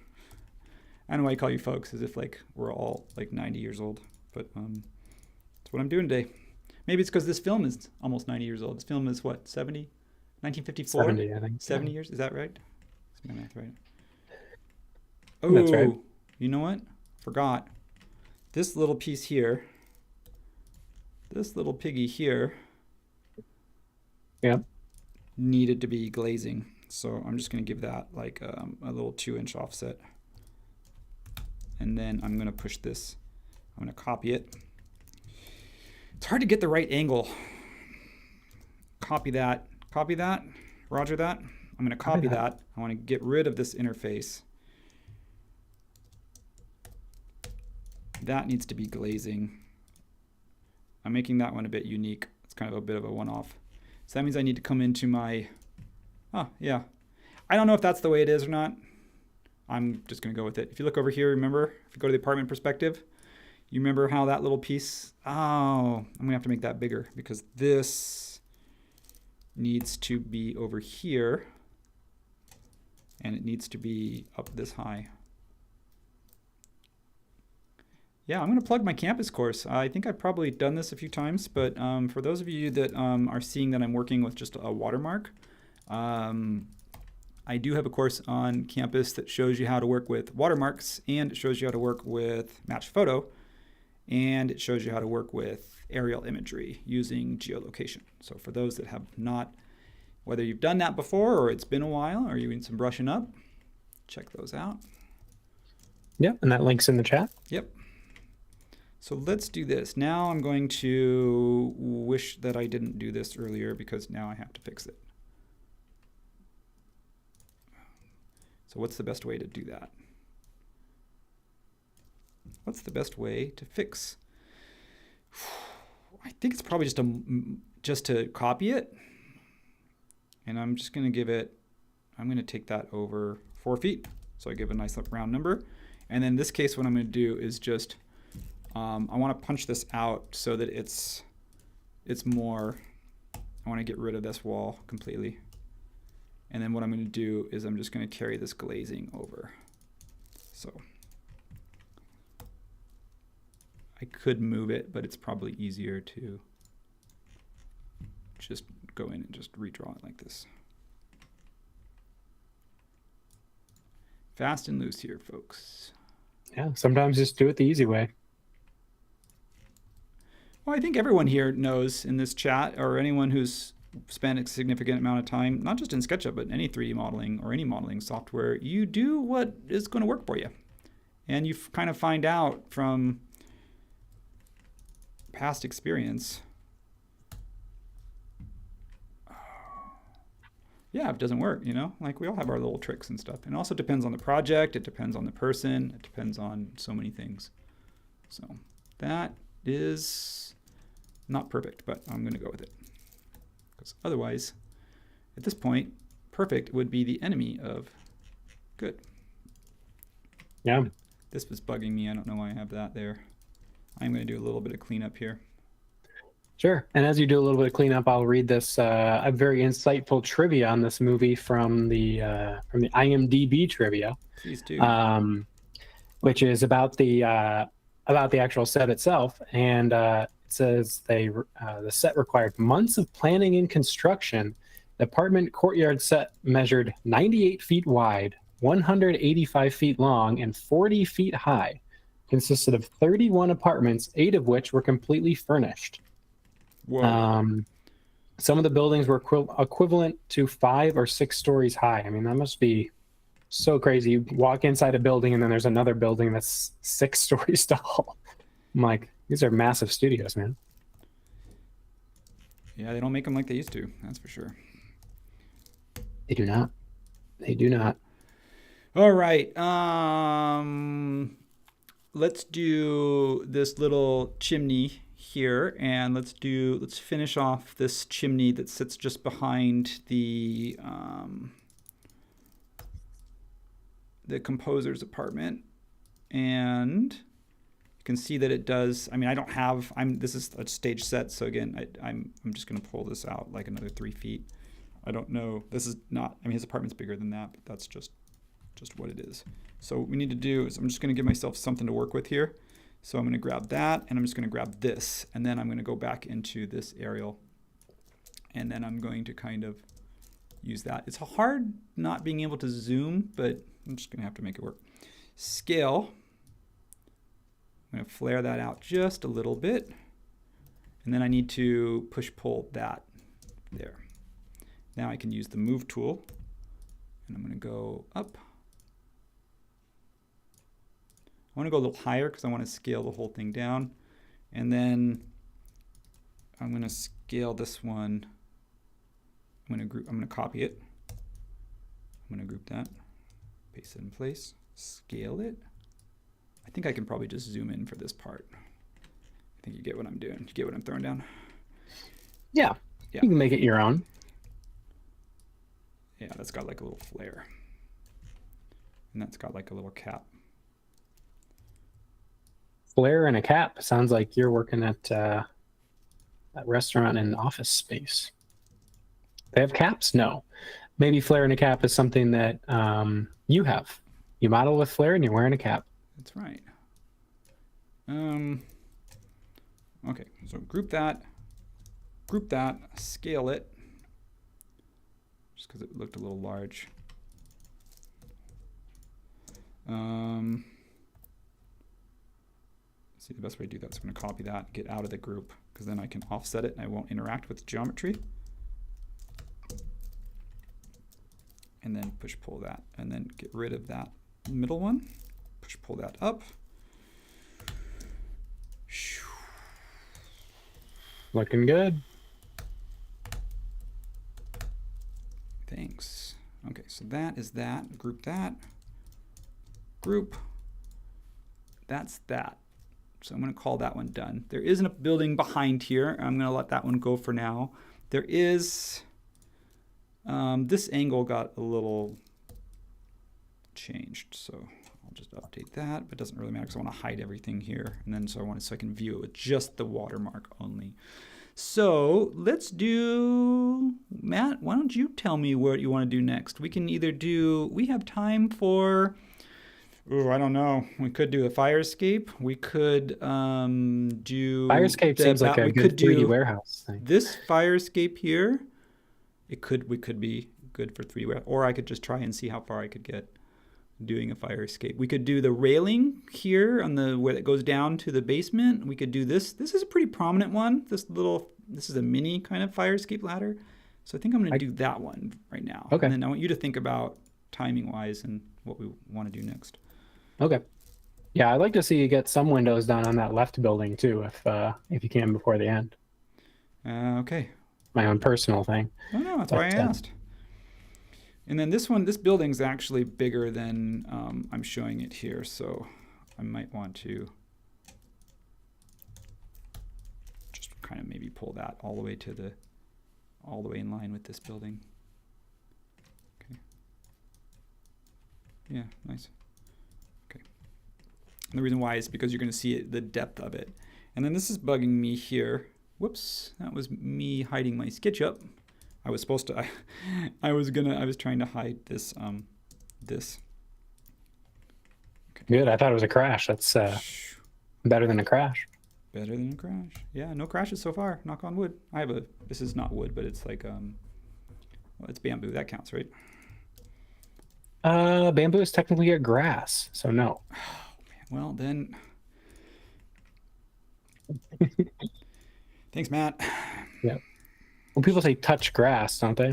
I don't know why I call you folks, as if like we're all like 90 years old, but that's what I'm doing today. Maybe it's because this film is almost 90 years old. This film is what, 70? 1954? 70, I think. 70 years? Is that right? Is my math right? That's right. Oh, you know what? Forgot. This little piece here, this little piggy here Yeah. needed to be glazing. So I'm just going to give that like a little 2-inch offset. And then I'm going to push this. I'm going to copy it. It's hard to get the right angle. Copy that. Copy that. Roger that. I'm going to copy that. I want to get rid of this interface. That needs to be glazing. I'm making that one a bit unique. It's kind of a bit of a one-off. So that means I need to come into my... Oh, yeah. I don't know if that's the way it is or not. I'm just going to go with it. If you look over here, remember, if you go to the apartment perspective, you remember how that little piece... Oh, I'm going to have to make that bigger because this needs to be over here and it needs to be up this high. Yeah, I'm going to plug my campus course. I think I've probably done this a few times, but for those of you that are seeing that I'm working with just a watermark, I do have a course on campus that shows you how to work with watermarks, and it shows you how to work with Match Photo, and it shows you how to work with aerial imagery using geolocation. So for those that have not, whether you've done that before or it's been a while or you need some brushing up, check those out. Yep, and that link's in the chat. Yep. So let's do this. Now I'm going to wish that I didn't do this earlier because now I have to fix it. So what's the best way to do that? What's the best way to fix? I think it's probably just to copy it. And I'm just going to give it, I'm going to take that over 4 feet. So I give a nice round number. And then in this case, what I'm going to do is just, I want to punch this out so that it's more, I want to get rid of this wall completely. And then what I'm going to do is I'm just going to carry this glazing over. So I could move it, but it's probably easier to just go in and just redraw it like this. Fast and loose here, folks. Yeah, sometimes just do it the easy way. Well, I think everyone here knows in this chat, or anyone who's spent a significant amount of time, not just in SketchUp, but any 3D modeling or any modeling software, you do what is going to work for you. And you kind of find out from past experience, yeah, if it doesn't work, you know, like we all have our little tricks and stuff. And it also depends on the project, it depends on the person, it depends on so many things. So that is not perfect, but I'm going to go with it. Because otherwise, at this point, perfect would be the enemy of good. Yeah. This was bugging me. I don't know why I have that there. I'm going to do a little bit of cleanup here. Sure. And as you do a little bit of cleanup, I'll read this a very insightful trivia on this movie from the IMDb trivia. Please do. Which is about the actual set itself, and it says the set required months of planning and construction. The apartment courtyard set measured 98 feet wide, 185 feet long, and 40 feet high. Consisted of 31 apartments, 8 of which were completely furnished. Whoa. Some of the buildings were equivalent to 5 or 6 stories high. I mean, that must be so crazy. You walk inside a building and then there's another building that's 6 stories tall. I'm like, these are massive studios, man. Yeah, they don't make them like they used to. That's for sure. They do not. They do not. All right. Let's do this little chimney here, and let's finish off this chimney that sits just behind the composer's apartment. And you can see that it does. I mean, I don't have. This is a stage set, so again, I'm just going to pull this out like another 3 feet. I don't know. This is not. I mean, his apartment's bigger than that, but that's just what it is. So what we need to do is I'm just going to give myself something to work with here. So I'm going to grab that, and I'm just going to grab this, and then I'm going to go back into this aerial, and then I'm going to kind of use that. It's hard not being able to zoom, but I'm just going to have to make it work. Scale. I'm going to flare that out just a little bit, and then I need to push-pull that there. Now I can use the move tool, and I'm going to go up. I want to go a little higher because I want to scale the whole thing down. And then I'm going to scale this one. I'm going to copy it. I'm going to group that, paste it in place, scale it. I think I can probably just zoom in for this part. I think you get what I'm doing. You get what I'm throwing down? Yeah. You can make it your own. Yeah, that's got like a little flare. And that's got like a little cap. Flare and a cap. Sounds like you're working at that restaurant in office space. They have caps? No. Maybe flare and a cap is something that you have. You model with flare and you're wearing a cap. That's right. Okay, so group that, scale it, just because it looked a little large. See, the best way to do that is I'm going to copy that, get out of the group, because then I can offset it and I won't interact with the geometry. And then push pull that, and then get rid of that middle one. Push pull that up. Looking good. Thanks. Okay, so that is that. Group that. Group. That's that. So I'm going to call that one done. There isn't a building behind here. I'm going to let that one go for now. There is, this angle got a little changed, so I'll just update that, but it doesn't really matter because I want to hide everything here. And then so I can view it with just the watermark only. So let's do, Matt, why don't you tell me what you want to do next? We can either do, we have time for, I don't know. We could do a fire escape. We could do Fire escape seems like a good 3D warehouse thing. This fire escape here, we could be good for 3D warehouse, or I could just try and see how far I could get doing a fire escape. We could do the railing here on the where it goes down to the basement. We could do this. This is a pretty prominent one. This is a mini kind of fire escape ladder. So I think I'm going to do that one right now. Okay. And then I want you to think about timing wise and what we want to do next. Okay. Yeah, I'd like to see you get some windows done on that left building too, if you can before the end. Okay. My own personal thing. No, that's why I asked. And then this building's actually bigger than I'm showing it here, so I might want to just kind of maybe pull that all the way in line with this building. Okay. Yeah, nice. Okay. And the reason why is because you're going to see the depth of it. And then this is bugging me here. Whoops, that was me hiding my SketchUp. I was supposed to, I was trying to hide this, this. Okay. Good, I thought it was a crash. That's better than a crash. Better than a crash. Yeah, no crashes so far, knock on wood. This is not wood, but it's like, well, it's bamboo, that counts, right? Bamboo is technically a grass, so no. Oh, man. Well, then. Thanks, Matt. Yeah. Well, people say touch grass, don't they?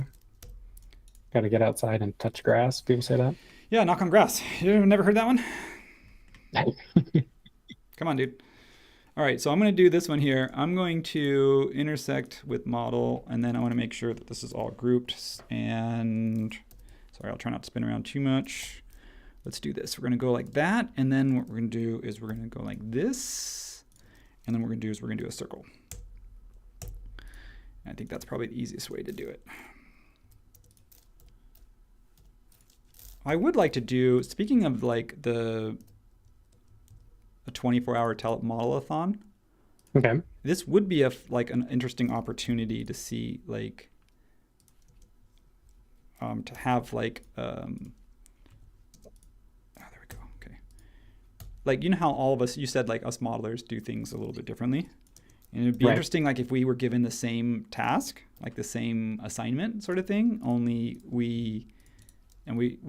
Got to get outside and touch grass. People say that. Yeah, knock on grass. You never heard that one? Come on, dude. All right, so I'm going to do this one here. I'm going to intersect with model, and then I want to make sure that this is all grouped. And sorry, I'll try not to spin around too much. Let's do this. We're going to go like that, and then what we're going to do is we're going to go like this. And then what we're going to do is we're going to do a circle. And I think that's probably the easiest way to do it. I would like to do, speaking of like a 24-hour model-a-thon, Okay. this would be like an interesting opportunity to see like to have like oh, there we go. Okay. Like, you know how all of us, you said like us modelers do things a little bit differently. And it'd be Right. interesting like if we were given the same task, like the same assignment sort of thing, only we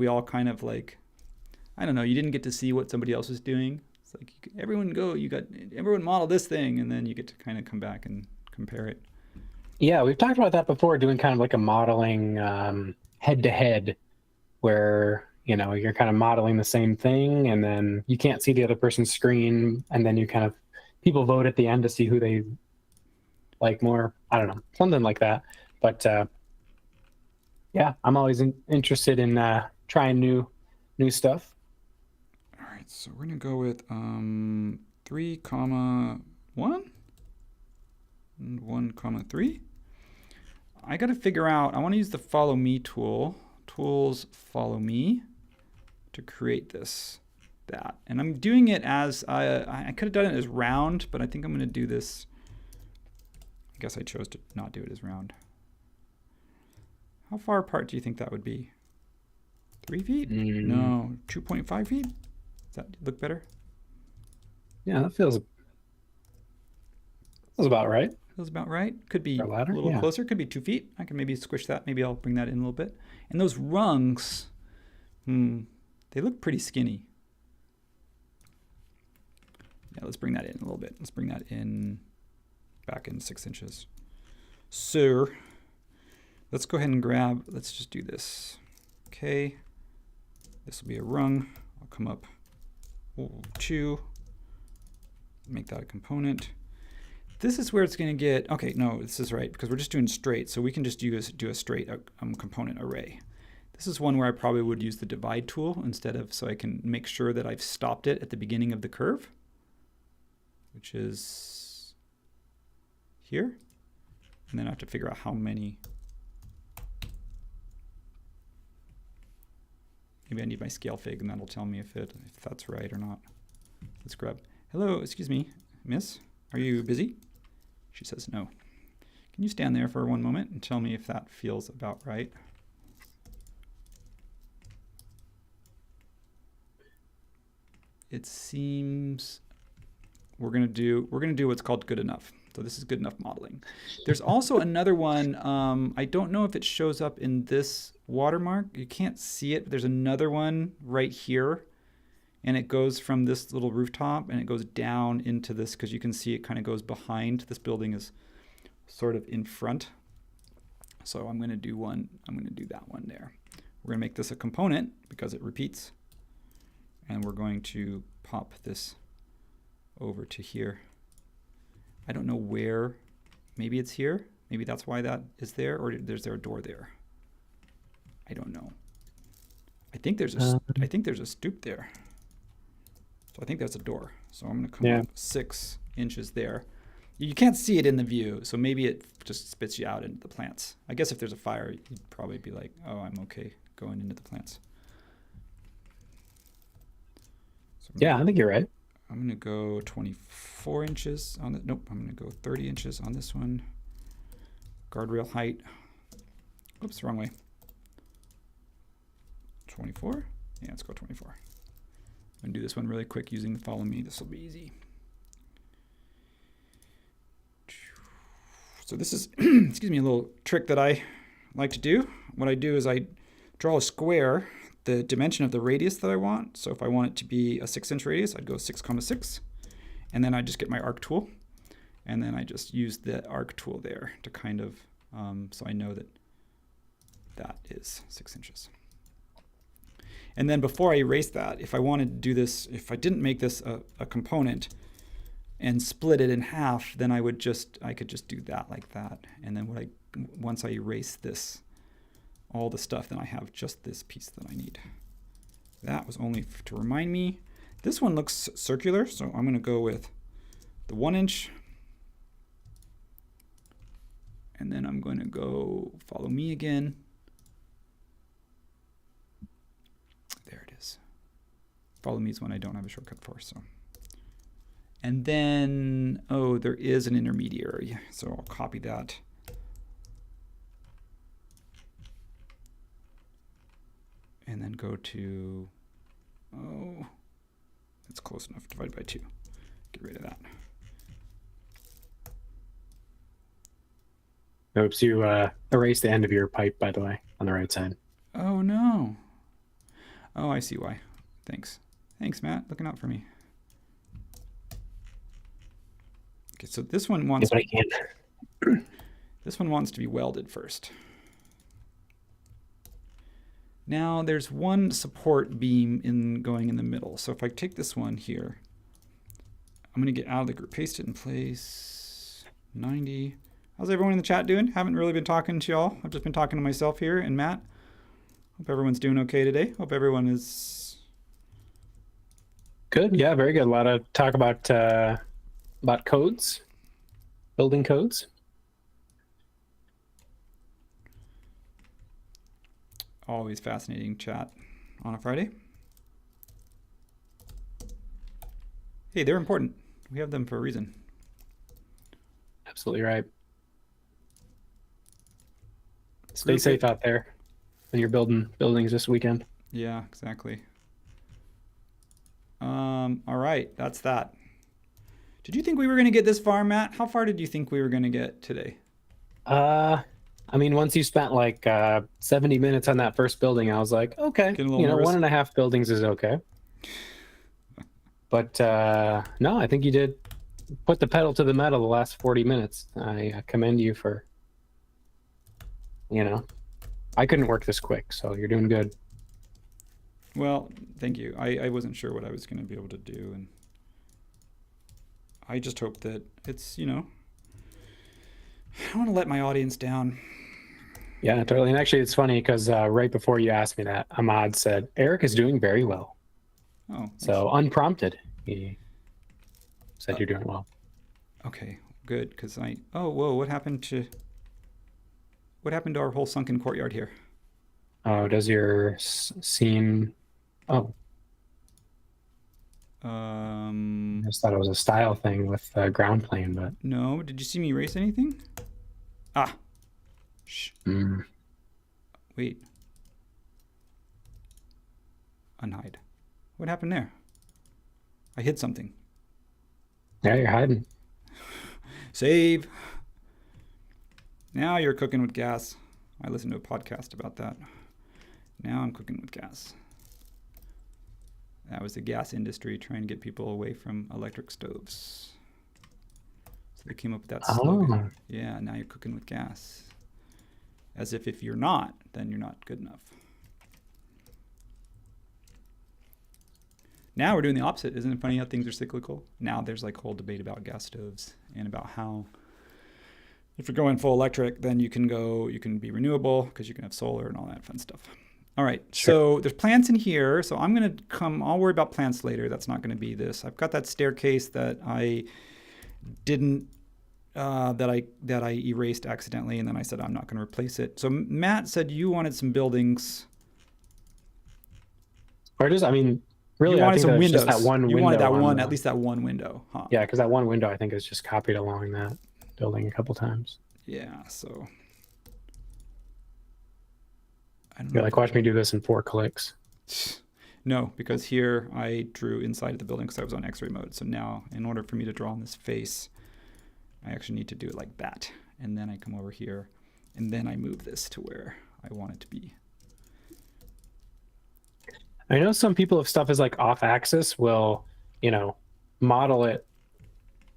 all kind of like, I don't know, you didn't get to see what somebody else was doing. It's like, everyone model this thing, and then you get to kind of come back and compare it. Yeah, we've talked about that before, doing kind of like a modeling head-to-head, where you're kind of modeling the same thing, and then you can't see the other person's screen, and then people vote at the end to see who they like more. I don't know, something like that. But yeah, I'm always interested in trying new stuff. All right, so we're gonna go with 3,1 and 1,3. I got to figure out, I want to use the follow me tool, tools follow me, to create that. And I'm doing it as, I could have done it as round, but I think I'm going to do this. I guess I chose to not do it as round. How far apart do you think that would be? 3 feet? No, 2.5 feet? Does that look better? Yeah, that feels about right. Feels about right. Could be a ladder, little yeah. closer. Could be 2 feet. I can maybe squish that. Maybe I'll bring that in a little bit. And those rungs, they look pretty skinny. Yeah, let's bring that in a little bit. Let's bring that in back in 6 inches. So let's go ahead and let's just do this. Okay. This will be a rung. I'll come up 2, make that a component. This is where it's going to get, okay, no, this is right, because we're just doing straight, so we can just do a straight component array. This is one where I probably would use the divide tool instead of, so I can make sure that I've stopped it at the beginning of the curve, which is here. And then I have to figure out how many. Maybe I need my scale fig, and that'll tell me if that's right or not. Let's grab, hello, excuse me, miss, are you busy? She says no. Can you stand there for 1 moment and tell me if that feels about right? It seems we're gonna do what's called good enough. So this is good enough modeling. There's also another one. I don't know if it shows up in this watermark. You can't see it, but there's another one right here. And it goes from this little rooftop and it goes down into this, because you can see it kind of goes behind. This building is sort of in front. So I'm going to do that one there. We're going to make this a component because it repeats. And we're going to pop this over to here. I don't know where. Maybe it's here. Maybe that's why that is there, or is there a door there? I don't know. I think there's a stoop there. So I think that's a door. So I'm going to come up 6 inches there. You can't see it in the view, so maybe it just spits you out into the plants. I guess if there's a fire, you'd probably be like, oh, I'm okay going into the plants. So I think you're right. I'm going to go 24 inches on the, nope, I'm going to go 30 inches on this one. Guardrail height. Oops, wrong way. 24? Yeah, let's go 24. I'm going to do this one really quick using the follow me. This will be easy. So this is, excuse me, a little trick that I like to do. What I do is I draw a square, the dimension of the radius that I want. So if I want it to be a 6-inch radius, I'd go 6,6. And then I just get my arc tool. And then I just use the arc tool there to kind of, so I know that that is 6 inches. And then before I erase that, if I wanted to do this, if I didn't make this a component and split it in half, then I could just do that like that. And then once I erase this, all the stuff, then I have just this piece that I need. That was only to remind me. This one looks circular, so I'm going to go with the 1" and then I'm going to go follow me again. There it is. Follow me is one I don't have a shortcut for, so. And then, oh, there is an intermediary, so I'll copy that. And then go to, oh, that's close enough, divide by 2. Get rid of that. Oops, you erased the end of your pipe, by the way, on the right side. Oh, no. Oh, I see why. Thanks. Thanks, Matt. Looking out for me. Okay, so this one wants this one wants to be welded first. Now there's one support beam going in the middle. So if I take this one here, I'm gonna get out of the group, paste it in place. 90. How's everyone in the chat doing? Haven't really been talking to y'all. I've just been talking to myself here and Matt. Hope everyone's doing okay today. Hope everyone is good. Yeah, very good. A lot of talk about codes, building codes. Always fascinating chat on a Friday. Hey, they're important. We have them for a reason. Absolutely right. Stay safe out there when you're building buildings this weekend. Yeah, exactly. All right, that's that. Did you think we were going to get this far, Matt? How far did you think we were going to get today? I mean, once you spent like 70 minutes on that first building, I was like, okay, you know, nervous. 1.5 buildings is okay. But no, I think you did put the pedal to the metal the last 40 minutes. I commend you for, you know, I couldn't work this quick, so you're doing good. Well, thank you. I wasn't sure what I was going to be able to do, and I just hope that it's, you know, I don't want to let my audience down. Yeah, totally. And actually, it's funny because right before you asked me that, Ahmad said, Eric is doing very well. Oh. So unprompted, he said you're doing well. Okay, good. Because oh, whoa, what happened to our whole sunken courtyard here? Oh, does your scene, oh. I just thought it was a style thing with ground plane, but. No, did you see me erase anything? Ah. Shh. Wait. Unhide. What happened there? I hid something. Yeah, you're hiding. Save. Now you're cooking with gas. I listened to a podcast about that. Now I'm cooking with gas. That was the gas industry trying to get people away from electric stoves. So they came up with that slogan. Yeah, now you're cooking with gas. As if you're not, then you're not good enough. Now we're doing the opposite. Isn't it funny how things are cyclical? Now there's like a whole debate about gas stoves and about how if you're going full electric, then you can be renewable because you can have solar and all that fun stuff. All right, sure. So there's plants in here. So I'm going to I'll worry about plants later. That's not going to be this. I've got that staircase that I didn't, that I erased accidentally, and then I said I'm not going to replace it. So Matt said you wanted some buildings. Or just, I mean, really, you wanted some windows. Just that one window. You wanted that one, at least that one window, huh? Yeah, because that one window I think is just copied along that building a couple times. Yeah, so. You're like, watch me do this in 4 clicks. No, because here I drew inside of the building because I was on X-ray mode. So now, in order for me to draw on this face, I actually need to do it like that. And then I come over here, and then I move this to where I want it to be. I know some people, if stuff is like off axis, will, you know, model it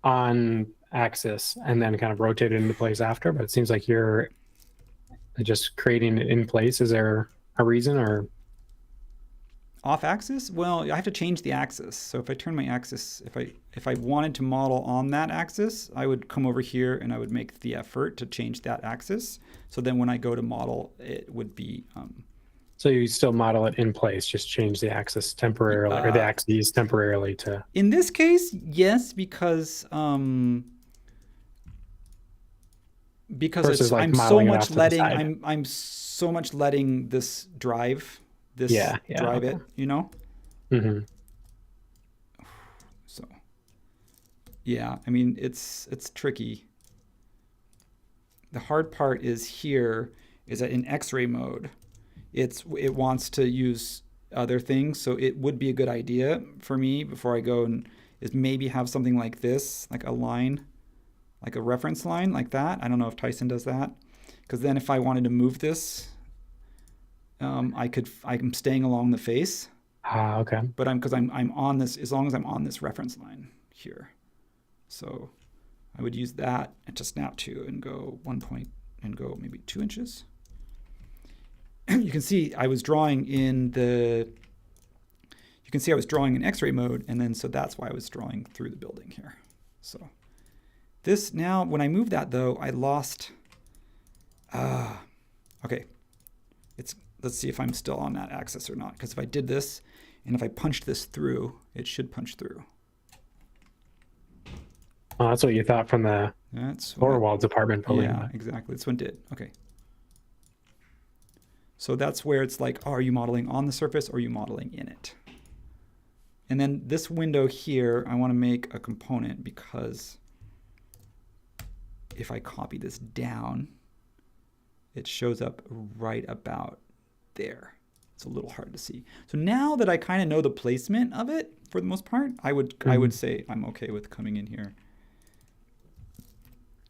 on axis and then kind of rotate it into place after. But it seems like you're just creating it in place. Is there a reason, or? Off axis? Well, I have to change the axis. So if I turn my axis, if I wanted to model on that axis, I would come over here and I would make the effort to change that axis. So then when I go to model, it would be So you still model it in place, just change the axis temporarily, or the axes temporarily to. In this case, yes, because Versus it's like I'm so modeling it off much to the letting side. I'm so much letting this drive Yeah, drive okay. it, you know? Hmm. So yeah, I mean it's tricky. The hard part is here is that in X-ray mode, it wants to use other things, so it would be a good idea for me before I go and is maybe have something like this, like a line, like a reference line like that. I don't know if Tyson does that, because then if I wanted to move this, I'm staying along the face, Ah, okay. but I'm on this as long as I'm on this reference line here. So I would use that and to snap to and go 1 point and go maybe 2 inches. You can see I was drawing in X-ray mode, and then so that's why I was drawing through the building here. So this now, when I move that though, I lost. Okay, let's see if I'm still on that axis or not. Because if I did this, and if I punched this through, it should punch through. Oh, that's what you thought from the Thorwald's apartment building. Yeah, exactly. This one did. Okay. So that's where it's like, oh, are you modeling on the surface or are you modeling in it? And then this window here, I want to make a component because if I copy this down, it shows up right about there. It's a little hard to see. So now that I kind of know the placement of it for the most part, I would say I'm okay with coming in here.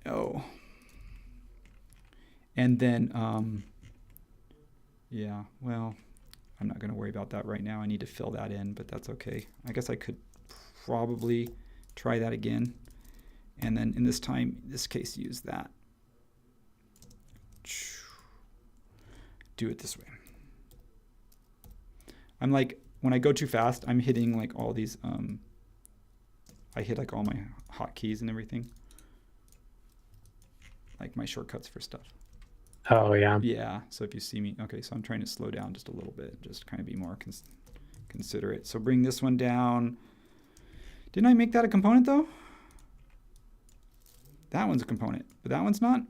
Oh. And then, yeah, well, I'm not going to worry about that right now. I need to fill that in, but that's okay. I guess I could probably try that again. And then in this case, use that. Do it this way. I'm like, when I go too fast, I'm hitting like all these, I hit like all my hotkeys and everything. Like my shortcuts for stuff. Oh, yeah. Yeah, so if you see me, okay, so I'm trying to slow down just a little bit, just kind of be more considerate. So bring this one down. Didn't I make that a component though? That one's a component, but that one's not.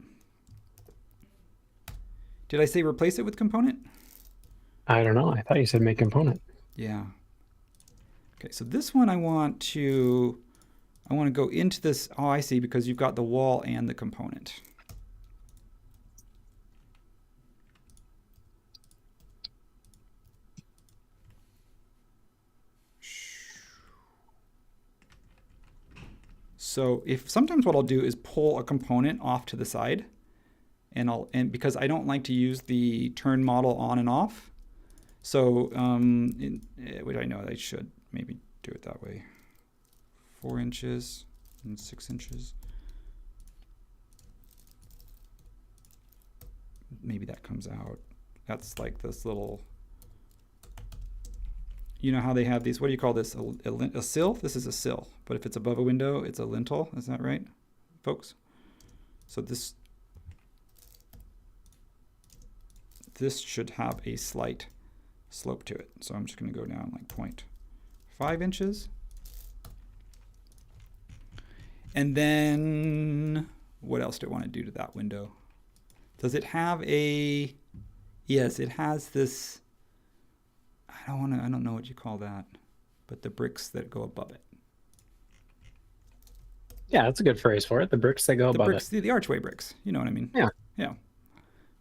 Did I say replace it with component? I don't know. I thought you said make component. Yeah. Okay, so this one I want to go into this. Oh, I see, because you've got the wall and the component. So sometimes what I'll do is pull a component off to the side, and because I don't like to use the turn model on and off, so which I know I should maybe do it that way. 4 inches and 6 inches. Maybe that comes out. That's like this little. You know how they have these, what do you call this? A sill? This is a sill. But if it's above a window, it's a lintel. Is that right, folks? So this should have a slight slope to it. So I'm just going to go down like 0.5 inches. And then what else do I want to do to that window? Does it have a, yes, it has this, I don't know what you call that, but the bricks that go above it. Yeah, that's a good phrase for it. The bricks that go above it. The archway bricks. You know what I mean? Yeah. Yeah.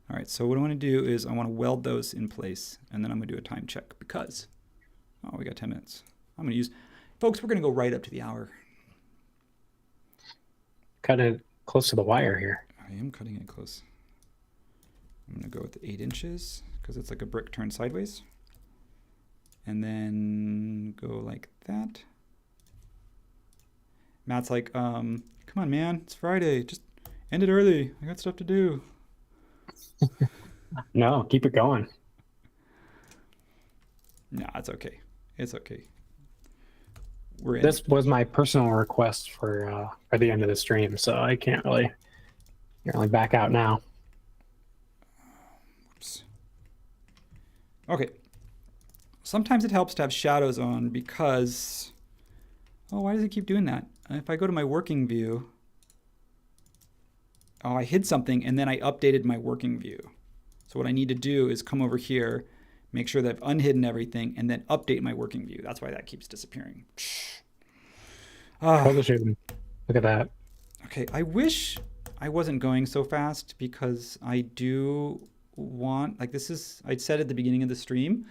All right, so what I want to do is I want to weld those in place, and then I'm going to do a time check because, oh, we got 10 minutes. I'm going to use, folks, we're going to go right up to the hour. Cutting it close to the wire here. I am cutting it close. I'm going to go with 8 inches because it's like a brick turned sideways. And then go like that. Matt's like, come on, man, it's Friday. Just end it early. I got stuff to do. No, keep it going. No, it's okay. It's okay. This was my personal request for the end of the stream, so I can't really back out now. Oops. Okay. Sometimes it helps to have shadows on because, oh, why does it keep doing that? If I go to my working view, oh, I hid something and then I updated my working view. So what I need to do is come over here, make sure that I've unhidden everything, and then update my working view. That's why that keeps disappearing. Ah, Troubleshooting. Look at that. okay, I wish I wasn't going so fast because I do want, like this is, I said at the beginning of the stream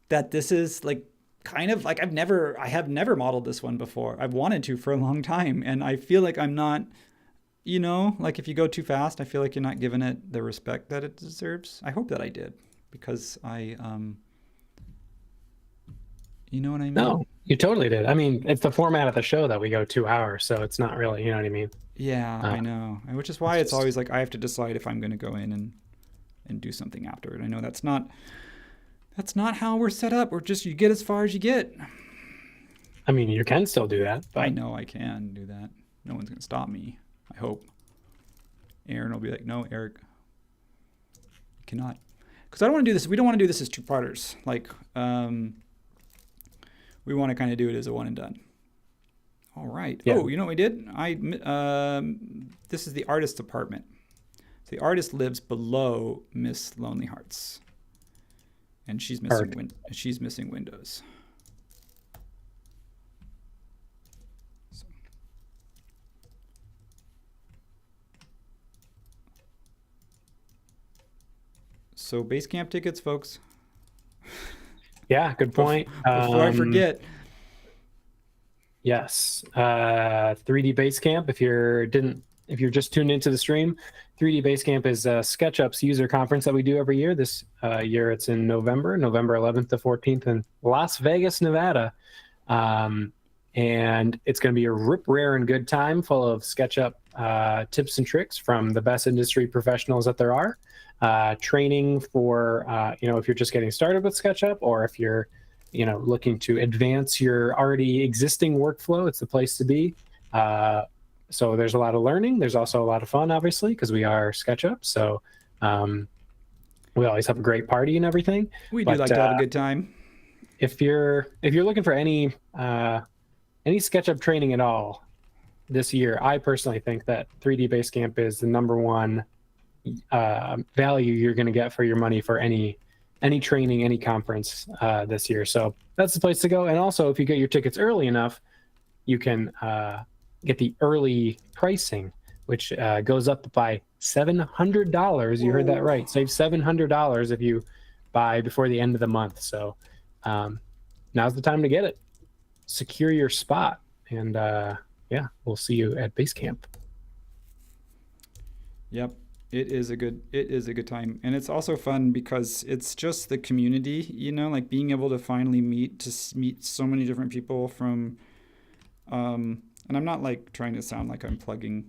that this is like kind of like I have never modeled this one before. I've wanted to for a long time and I feel like I'm not, like if you go too fast, I feel like you're not giving it the respect that it deserves. I hope that I did because you know what I mean? No, you totally did. I mean, it's the format of the show that we go 2 hours, so it's not really, you know what I mean? Yeah, I know. Which is why it's just, always like I have to decide if I'm going to go in and do something after it. I know that's not how we're set up. We're just you get as far as you get. I mean, you can still do that, I but know I can do that. No one's going to stop me. I hope. Aaron will be like, "No, Eric, you cannot." Because I don't want to do this. We don't want to do this as two-parters. Like, we want to kind of do it as a one and done. All right. yeah. Oh, you know what we did? This is the artist's apartment. The artist lives below Miss Lonely Hearts, and she's missing windows. So Basecamp tickets, folks. Yeah, good point. Before I forget. Yes. 3D Basecamp, if you're just tuned into the stream, 3D Basecamp is SketchUp's user conference that we do every year. This year it's in November 11th to 14th in Las Vegas, Nevada. And it's going to be a rip-raring good time full of SketchUp tips and tricks from the best industry professionals that there are. Training for, if you're just getting started with SketchUp or if you're, looking to advance your already existing workflow, it's the place to be. So there's a lot of learning. There's also a lot of fun, obviously, because we are SketchUp. So we always have a great party and everything. We do like to have a good time. If you're looking for any SketchUp training at all this year, I personally think that 3D Basecamp is the number one value you're going to get for your money for any training, any conference this year. So that's the place to go. And also, if you get your tickets early enough, you can get the early pricing, which goes up by $700. You heard that right. Save $700 if you buy before the end of the month. So now's the time to get it. Secure your spot. And we'll see you at Basecamp. Yep. It is a good time. And it's also fun because it's just the community, like being able to finally meet so many different people from, and I'm not like trying to sound like I'm plugging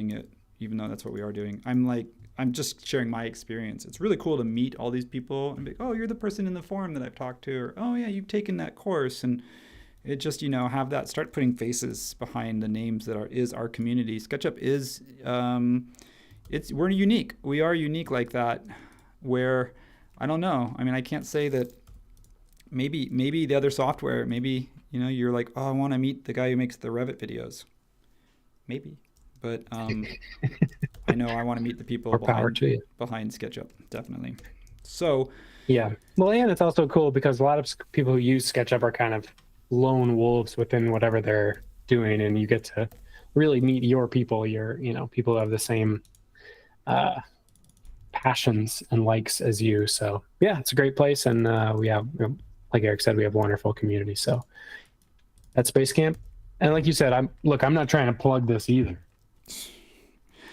it, even though that's what we are doing. I'm just sharing my experience. It's really cool to meet all these people and be like, oh, you're the person in the forum that I've talked to, or, oh yeah, you've taken that course. And it just, have that, start putting faces behind the names that is our community. SketchUp is, we're unique. We are unique like that, where I don't know. I mean, I can't say that maybe the other software, maybe, you're like, oh, I want to meet the guy who makes the Revit videos. Maybe. But I know I want to meet the people behind SketchUp, definitely. So yeah. Well, and it's also cool because a lot of people who use SketchUp are kind of lone wolves within whatever they're doing, and you get to really meet your people, people who have the same passions and likes as you. So yeah, it's a great place, and we have, like Eric said, we have a wonderful community. So that's Basecamp. And like you said, I'm not trying to plug this either.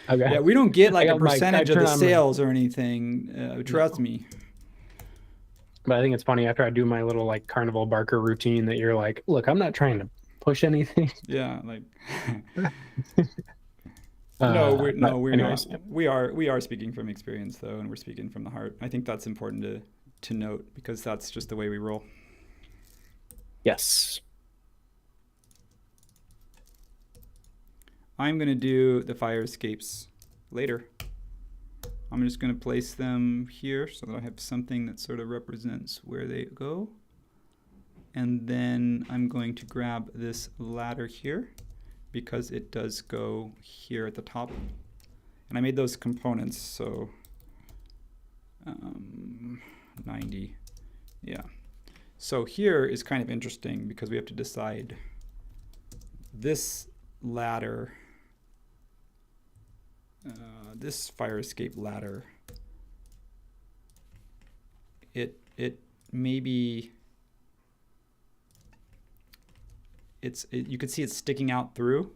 Okay. Yeah, we don't get like a percentage of the sales or anything. Trust me. But I think it's funny after I do my little like Carnival Barker routine that you're like, look, I'm not trying to push anything. Yeah, like we're not. We are speaking from experience though, and we're speaking from the heart. I think that's important to note because that's just the way we roll. Yes. I'm gonna do the fire escapes later. I'm just going to place them here so that I have something that sort of represents where they go. And then I'm going to grab this ladder here because it does go here at the top. And I made those components, so 90, yeah. So here is kind of interesting because we have to decide this ladder, this fire escape ladder, it maybe, you could see it's sticking out through.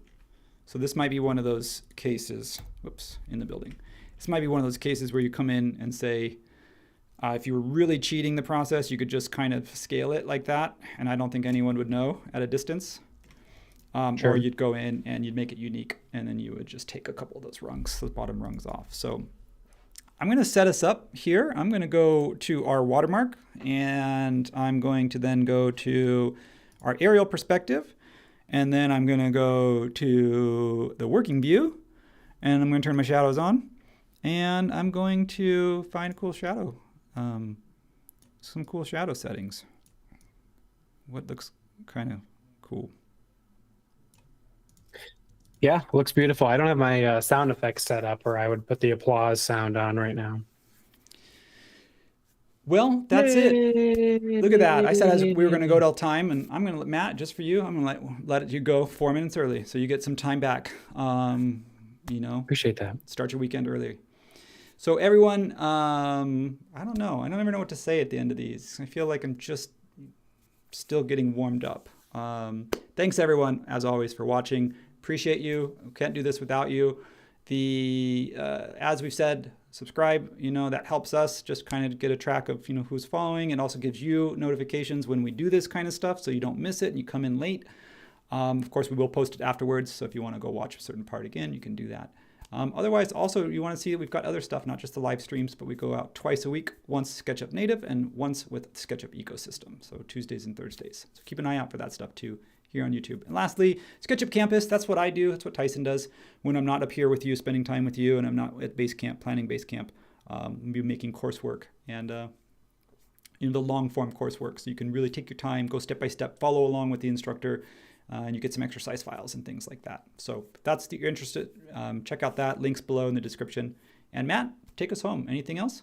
So this might be one of those cases, whoops, in the building. This might be one of those cases where you come in and say, if you were really cheating the process, you could just kind of scale it like that, and I don't think anyone would know at a distance. Sure. Or you'd go in and you'd make it unique, and then you would just take a couple of those rungs, those bottom rungs off. So I'm going to set us up here. I'm going to go to our watermark, and I'm going to then go to our aerial perspective, and then I'm going to go to the working view, and I'm going to turn my shadows on, and I'm going to find a cool shadow, some cool shadow settings. What looks kind of cool? Yeah, looks beautiful. I don't have my sound effects set up, or I would put the applause sound on right now. Well, that's it. Look at that. I said as we were going to go till time, and I'm going to let Matt, just for you, I'm going to let you go 4 minutes early, so you get some time back. You know, Appreciate that. start your weekend early. So everyone, I don't know. I don't ever know what to say at the end of these. I feel like I'm just still getting warmed up. Thanks everyone, as always, for watching. Appreciate you. Can't do this without you. As we've said, subscribe, that helps us just kind of get a track of, who's following. It also gives you notifications when we do this kind of stuff, so you don't miss it and you come in late. Of course, we will post it afterwards, so if you want to go watch a certain part again, you can do that. Otherwise, also, you want to see that we've got other stuff, not just the live streams, but we go out twice a week, once SketchUp Native and once with SketchUp Ecosystem, so Tuesdays and Thursdays. So keep an eye out for that stuff too here on YouTube. And lastly, SketchUp Campus, that's what I do. That's what Tyson does when I'm not up here with you, spending time with you, and I'm not at base camp, planning base camp. We'll be making coursework and the long form coursework. So you can really take your time, go step by step, follow along with the instructor, and you get some exercise files and things like that. So if that's you're interested, check out that. Links below in the description. And Matt, take us home. Anything else?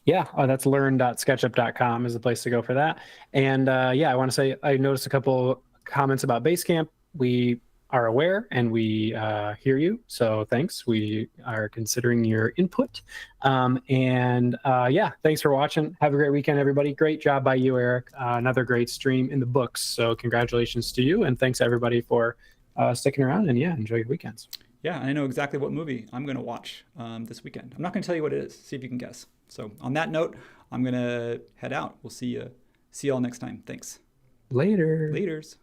Yeah, that's learn.sketchup.com is the place to go for that. And I want to say I noticed a couple comments about Basecamp. We are aware and we hear you, so thanks. We are considering your input. Thanks for watching. Have a great weekend, everybody. Great job by you, Eric. Another great stream in the books, so congratulations to you, and thanks everybody for sticking around, and enjoy your weekends. Yeah, I know exactly what movie I'm going to watch this weekend. I'm not going to tell you what it is. See if you can guess. So on that note, I'm going to head out. We'll see you all next time. Thanks. Later. Laters.